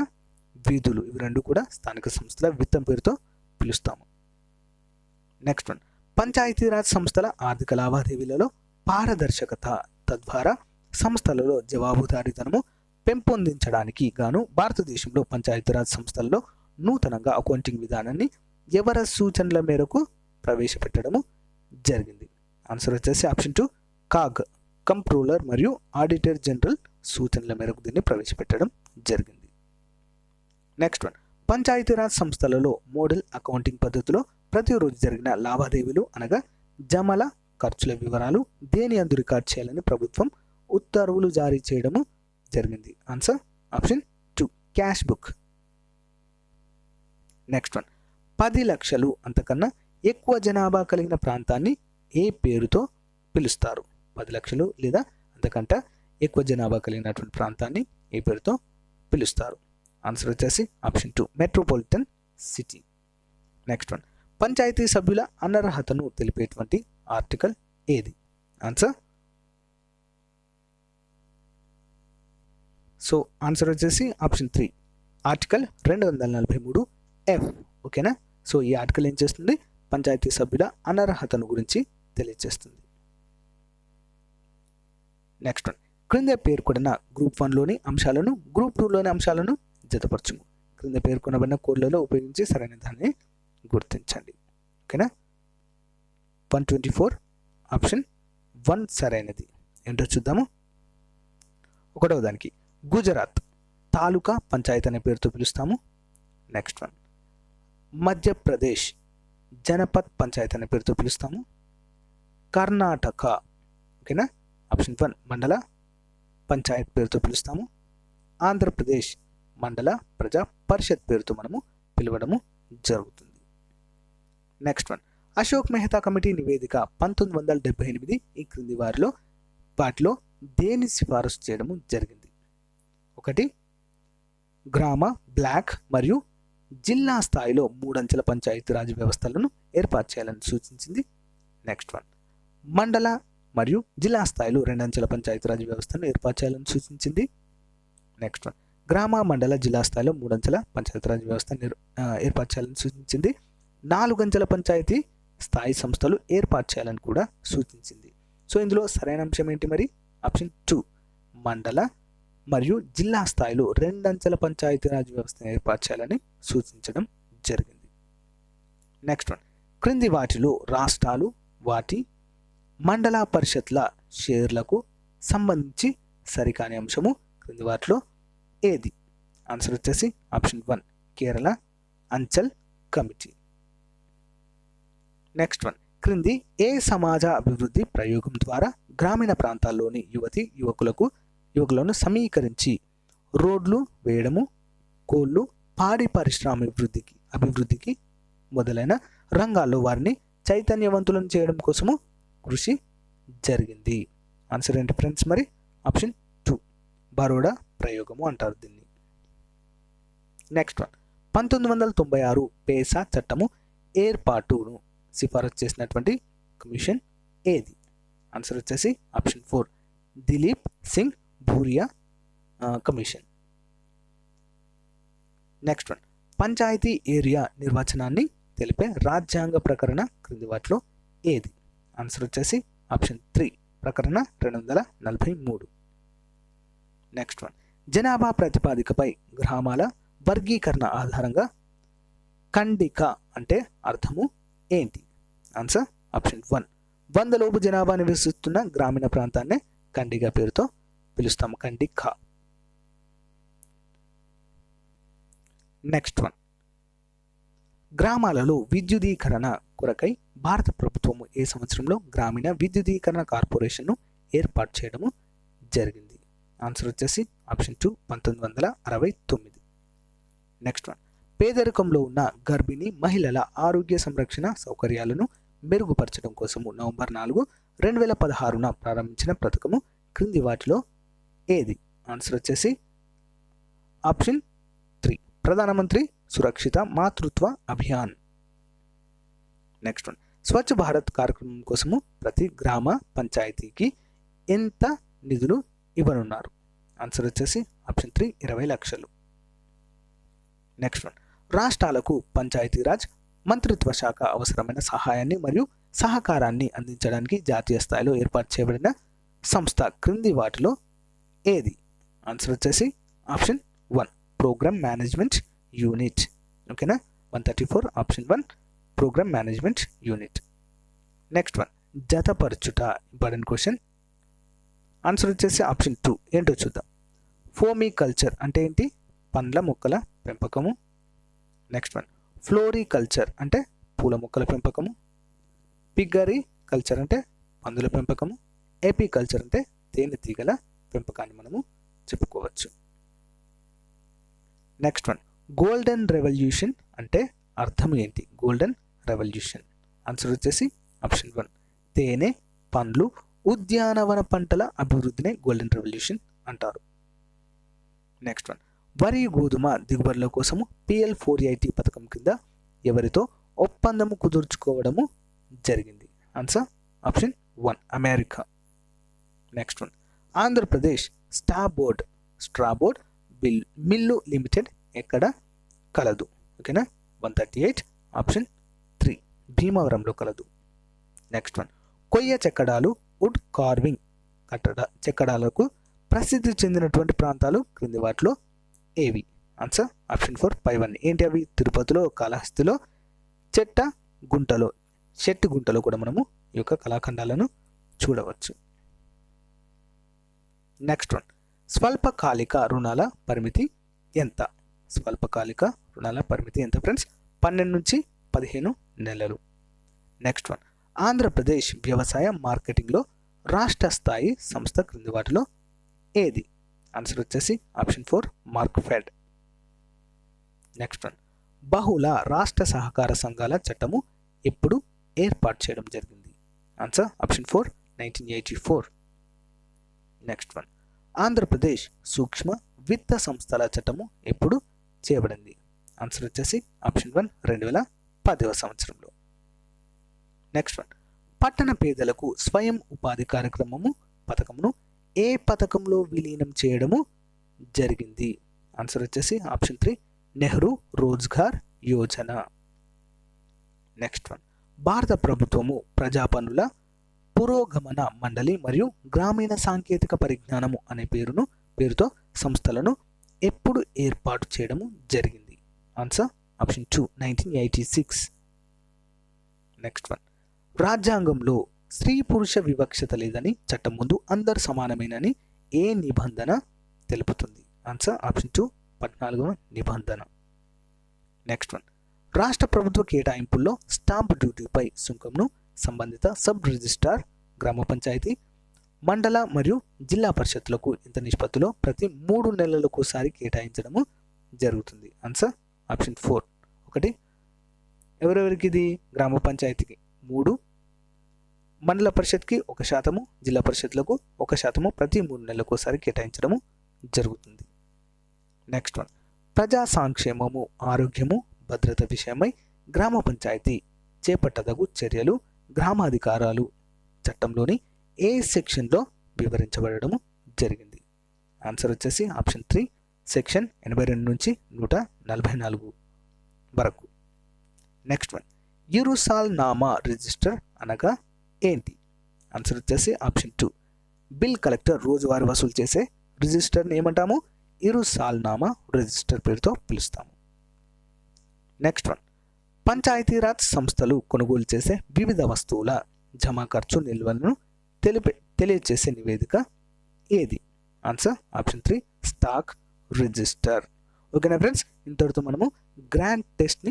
A: విధులు, ఇవి రెండు కూడా స్థానిక సంస్థల విత్తం పేరుతో పిలుస్తాము. నెక్స్ట్ వన్, పంచాయతీరాజ్ సంస్థల ఆర్థిక లావాదేవీలలో పారదర్శకత తద్వారా సంస్థలలో జవాబుదారీతనము పెంపొందించడానికి గాను భారతదేశంలో పంచాయతీరాజ్ సంస్థలలో నూతనంగా అకౌంటింగ్ విధానాన్ని ఎవరి సూచనల మేరకు ప్రవేశపెట్టడము జరిగింది? ఆన్సర్ వచ్చేసి ఆప్షన్ 2 కాగ్ కంప్ట్రోలర్ మరియు ఆడిటర్ జనరల్ సూచనల మేరకు దీన్ని ప్రవేశపెట్టడం జరిగింది. నెక్స్ట్ వన్, పంచాయతీరాజ్ సంస్థలలో మోడల్ అకౌంటింగ్ పద్ధతిలో ప్రతిరోజు జరిగిన లావాదేవీలు అనగా జమల ఖర్చుల వివరాలు దేని అందు రికార్డ్ చేయాలని ప్రభుత్వం ఉత్తర్వులు జారీ చేయడము జరిగింది? Answer option 2 cash book. Next one, 10 లక్షలు అంతకన్నా ఎక్కువ జనాభా కలిగిన ప్రాంతాన్ని ఏ పేరుతో పిలుస్తారు? 10 లక్షలు లేదా అంతకంటే ఎక్కువ జనాభా కలిగినటువంటి ప్రాంతాన్ని ఏ పేరుతో పిలుస్తారు? ఆన్సర్ వచ్చేసి option 2 metropolitan city. Next one, panchayat సభ్యుల అనర్హతను తెలిపేటువంటి ఆర్టికల్ ఏది? ఆన్సర్ సో ఆన్సర్ వచ్చేసి ఆప్షన్ 3 ఆర్టికల్ 243F. ఓకేనా. సో ఈ ఆర్టికల్ ఏం చేస్తుంది? పంచాయతీ సభ్యుల అనర్హతను గురించి తెలియజేస్తుంది. నెక్స్ట్ వన్, క్రింద పేర్కొన్న గ్రూప్ 1లోని అంశాలను గ్రూప్ 2లోని అంశాలను జతపరచుము. క్రింద పేర్కొనబడిన కోడ్లలో ఉపయోగించి సరైన దాన్ని గుర్తించండి. ఓకేనా. 124 ఆప్షన్ 1 సరైనది. ఏంటో చూద్దాము. ఒకటవ దానికి గుజరాత్ తాలూకా పంచాయత్ అనే పేరుతో పిలుస్తాము. నెక్స్ట్ వన్ మధ్యప్రదేశ్ జనపద్ పంచాయత్ అనే పేరుతో పిలుస్తాము. కర్ణాటక ఓకేనా ఆప్షన్ 1 మండల పంచాయత్ పేరుతో పిలుస్తాము. ఆంధ్రప్రదేశ్ మండల ప్రజా పరిషత్ పేరుతో మనము పిలవడము జరుగుతుంది. Next one Ashok Mehta committee నివేదిక 1978 ఈ క్రింది వాటిలో దేని సిఫారసు చేయడము జరిగింది? ఒకటి గ్రామ, బ్లాక్ మరియు జిల్లా స్థాయిలో 3 అంచెల పంచాయతీరాజ్ వ్యవస్థలను ఏర్పాటు చేయాలని సూచించింది. నెక్స్ట్ వన్ మండల మరియు జిల్లా స్థాయిలో 2 అంచెల పంచాయతీరాజ్ వ్యవస్థను ఏర్పాటు చేయాలని సూచించింది. నెక్స్ట్ వన్ గ్రామ, మండల, జిల్లా స్థాయిలో 3 అంచెల పంచాయతీరాజ్ వ్యవస్థను ఏర్పాటు చేయాలని సూచించింది. 4 అంచెల పంచాయతీ స్థాయి సంస్థలు ఏర్పాటు చేయాలని కూడా సూచించింది. సో ఇందులో సరైన అంశం ఏంటి మరి? ఆప్షన్ 2 మండల మరియు జిల్లా స్థాయిలో 2 అంచెల పంచాయతీరాజ్ వ్యవస్థను ఏర్పాటు చేయాలని సూచించడం జరిగింది. నెక్స్ట్ వన్ క్రింది వాటిలో రాష్ట్రాలు వాటి మండల పరిషత్ల షేర్లకు సంబంధించి సరికాని అంశము క్రింది వాటిలో ఏది? ఆన్సర్ వచ్చేసి option 1 Kerala Anchal committee. Next one క్రింది ఏ సమాజ అభివృద్ధి ప్రయోగం ద్వారా గ్రామీణ ప్రాంతాల్లోని యువకులను సమీకరించి రోడ్లు వేయడము, కోళ్ళు, పాడి పరిశ్రమ అభివృద్ధికి మొదలైన రంగాల్లో వారిని చైతన్యవంతులను చేయడం కోసము కృషి జరిగింది? ఆన్సర్ ఏంటి ఫ్రెండ్స్ మరి? ఆప్షన్ 2 బరోడా ప్రయోగము అంటారు దీన్ని. నెక్స్ట్ వన్ 1996 పేసా చట్టము ఏర్పాటును సిఫారసు చేసినటువంటి కమిషన్ ఏది? ఆన్సర్ వచ్చేసి option 4 Dilip Singh Bhuria commission. Next one panchayati area నిర్వచనాన్ని తెలిపే రాజ్యాంగ ప్రకరణ క్రింది వాటిలో ఏది? ఆన్సర్ వచ్చేసి ఆప్షన్ 3 ప్రకరణ 243. నెక్స్ట్ వన్ జనాభా ప్రాతిపదికపై గ్రామాల వర్గీకరణ ఆధారంగా ఖండిక అంటే అర్థము ఏంటి? ఆన్సర్ ఆప్షన్ 1 100 లోపు జనాభా నివసిస్తున్న గ్రామీణ ప్రాంతాన్ని ఖండిక పేరుతో పిలుస్తాము, ఖండిక. నెక్స్ట్ వన్ గ్రామాలలో విద్యుదీకరణ కొరకై భారత ప్రభుత్వము ఏ సంవత్సరంలో గ్రామీణ విద్యుదీకరణ కార్పొరేషన్ను ఏర్పాటు చేయడము జరిగింది? ఆన్సర్ వచ్చేసి ఆప్షన్ 2 1969. నెక్స్ట్ వన్ పేదరికంలో ఉన్న గర్భిణీ మహిళల ఆరోగ్య సంరక్షణ సౌకర్యాలను మెరుగుపరచడం కోసము నవంబర్ 4, 2016 ప్రారంభించిన పథకము క్రింది వాటిలో ఏది? ఆన్సర్ వచ్చేసి ఆప్షన్ 3 ప్రధానమంత్రి సురక్షిత మాతృత్వ అభియాన్. నెక్స్ట్ వన్ స్వచ్ఛ భారత్ కార్యక్రమం కోసము ప్రతి గ్రామ పంచాయతీకి ఎంత నిధులు ఇవ్వనున్నారు? ఆన్సర్ వచ్చేసి ఆప్షన్ 3 20 లక్షలు. నెక్స్ట్ వన్ రాష్ట్రాలకు పంచాయతీరాజ్ మంత్రిత్వ శాఖ అవసరమైన సహాయాన్ని మరియు సహకారాన్ని అందించడానికి జాతీయ స్థాయిలో ఏర్పాటు చేయబడిన సంస్థ క్రింది వాటిలో ఏది? ఆన్సర్ వచ్చేసి ఆప్షన్ 1 ప్రోగ్రామ్ మేనేజ్మెంట్ యూనిట్. ఓకేనా 134 option 1 program management unit. Next one జతపరచుట ఇంపార్టెంట్ క్వశ్చన్. ఆన్సర్ వచ్చేసి ఆప్షన్ 2 ఏంటో చూద్దాం. ఫోమీ కల్చర్ అంటే ఏంటి? పండ్ల మొక్కల పెంపకము. నెక్స్ట్ వన్ ఫ్లోరికల్చర్ అంటే పూల మొక్కల పెంపకము. పిగ్గరీ కల్చర్ అంటే పందుల పెంపకము. ఏపీకల్చర్ అంటే తేనెటీగల పెంపకాన్ని మనము చెప్పుకోవచ్చు. నెక్స్ట్ వన్ గోల్డెన్ రెవల్యూషన్ అంటే అర్థం ఏంటి? గోల్డెన్ రెవల్యూషన్ ఆన్సర్ వచ్చేసి ఆప్షన్ 1 తేనె, పండ్లు, ఉద్యానవన పంటల అభివృద్ధిని గోల్డెన్ రెవల్యూషన్ అంటారు. నెక్స్ట్ వన్ వరి, గోధుమ దిగుబడుల కోసము PL480 పథకం కింద ఎవరితో ఒప్పందము కుదుర్చుకోవడము జరిగింది? Answer option 1 America. Next one Andhra Pradesh strawboard mill limited ఎక్కడ కలదు? ఓకేనా 138 ఆప్షన్ 3 భీమవరంలో కలదు. నెక్స్ట్ వన్ కొయ్య చెక్కడాలు వుడ్ కార్వింగ్ చెక్కడాలకు ప్రసిద్ధి చెందినటువంటి ప్రాంతాలు క్రింది వాటిలో ఏవి? ఆన్సర్ ఆప్షన్ 4 పైవన్నీ. ఏంటి అవి? తిరుపతిలో, కాళహస్తిలో, చెట్టు గుంటలో కూడా మనము ఈ యొక్క కళాఖండాలను చూడవచ్చు. నెక్స్ట్ వన్, స్వల్పకాలిక రుణాల పరిమితి ఎంత? స్వల్పకాలిక రుణాల పరిమితి ఎంత ఫ్రెండ్స్? 12 నుంచి 15 నెలలు. నెక్స్ట్ వన్, ఆంధ్రప్రదేశ్ వ్యవసాయ మార్కెటింగ్లో రాష్ట్ర స్థాయి సంస్థ క్రింది వాటిలో ఏది? ఆన్సర్ వచ్చేసి ఆప్షన్ 4 మార్క్ఫెడ్. నెక్స్ట్ వన్, బహుళ రాష్ట్ర సహకార సంఘాల చట్టము ఎప్పుడు ఏర్పాటు చేయడం జరిగింది? Answer option 4 1984. Next one, Andhra Pradesh సూక్ష్మ విత్త సంస్థల చట్టము ఎప్పుడు చేయబడింది? ఆన్సర్ వచ్చేసి ఆప్షన్ 1 2010వ సంవత్సరంలో. నెక్స్ట్ వన్, పట్టణ పేదలకు స్వయం ఉపాధి కార్యక్రమము పథకమును ఏ పథకంలో విలీనం చేయడము జరిగింది? ఆన్సర్ వచ్చేసి option 3 Nehru Rozgar Yojana. Next one, భారత ప్రభుత్వము ప్రజాపనుల పురోగమన మండలి మరియు గ్రామీణ సాంకేతిక పరిజ్ఞానము అనే పేరుతో సంస్థలను ఎప్పుడు ఏర్పాటు చేయడము జరిగింది? Answer option 2 1986. నెక్స్ట్ వన్, రాజ్యాంగంలో స్త్రీ పురుష వివక్షత లేదని, చట్టం ముందు అందరు సమానమేనని ఏ నిబంధన తెలుపుతుంది? ఆన్సర్ ఆప్షన్ 2 14వ నిబంధన. నెక్స్ట్ వన్, రాష్ట్ర ప్రభుత్వ కేటాయింపుల్లో స్టాంప్ డ్యూటీపై సుంకంను సంబంధిత సబ్ రిజిస్ట్రార్, గ్రామ పంచాయతీ, మండల మరియు జిల్లా పరిషత్తులకు ఇంత నిష్పత్తిలో ప్రతి 3 నెలలకోసారి కేటాయించడము జరుగుతుంది? Answer option 4. ఒకటి ఎవరెవరికి ఇది? గ్రామ పంచాయతీకి 3, మండల పరిషత్కి 1%, జిల్లా పరిషత్లకు 1% ప్రతి 3 నెలలకోసారి కేటాయించడము జరుగుతుంది. నెక్స్ట్ వన్, ప్రజా సంక్షేమము, ఆరోగ్యము, భద్రత విషయమై గ్రామ పంచాయతీ చేపట్టదగు చర్యలు గ్రామాధికారాలు చట్టంలోని ఏ సెక్షన్లో వివరించబడము జరిగింది? ఆన్సర్ వచ్చేసి ఆప్షన్ 3 సెక్షన్ 82 నుంచి 144 వరకు. నెక్స్ట్ వన్, ఇరుసాల్నామా రిజిస్టర్ అనగా ఏంటి? ఆన్సర్ వచ్చేసి ఆప్షన్ 2 బిల్ కలెక్టర్ రోజువారీ వసూలు చేసే రిజిస్టర్ని ఏమంటాము? ఇరుసాల్నామా రిజిస్టర్ పేరుతో పిలుస్తాము. నెక్స్ట్ వన్, పంచాయతీరాజ్ సంస్థలు కొనుగోలు చేసే వివిధ వస్తువుల జమా ఖర్చు నిల్వలను తెలియచేసే నివేదిక ఏది? Answer option 3 stock register. ఓకేనా ఫ్రెండ్స్, ఇంతటితో మనము గ్రాండ్ టెస్ట్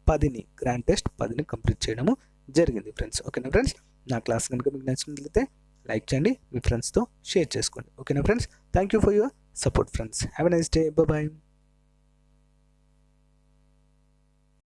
A: 10ని కంప్లీట్ చేయడము జరిగింది ఫ్రెండ్స్. ఓకేనా ఫ్రెండ్స్, నా క్లాస్ కనుక మీకు నచ్చినట్లయితే లైక్ చేయండి, మీ ఫ్రెండ్స్తో షేర్ చేసుకోండి. ఓకేనా friends, thank you for your support friends. Have a nice day. Bye.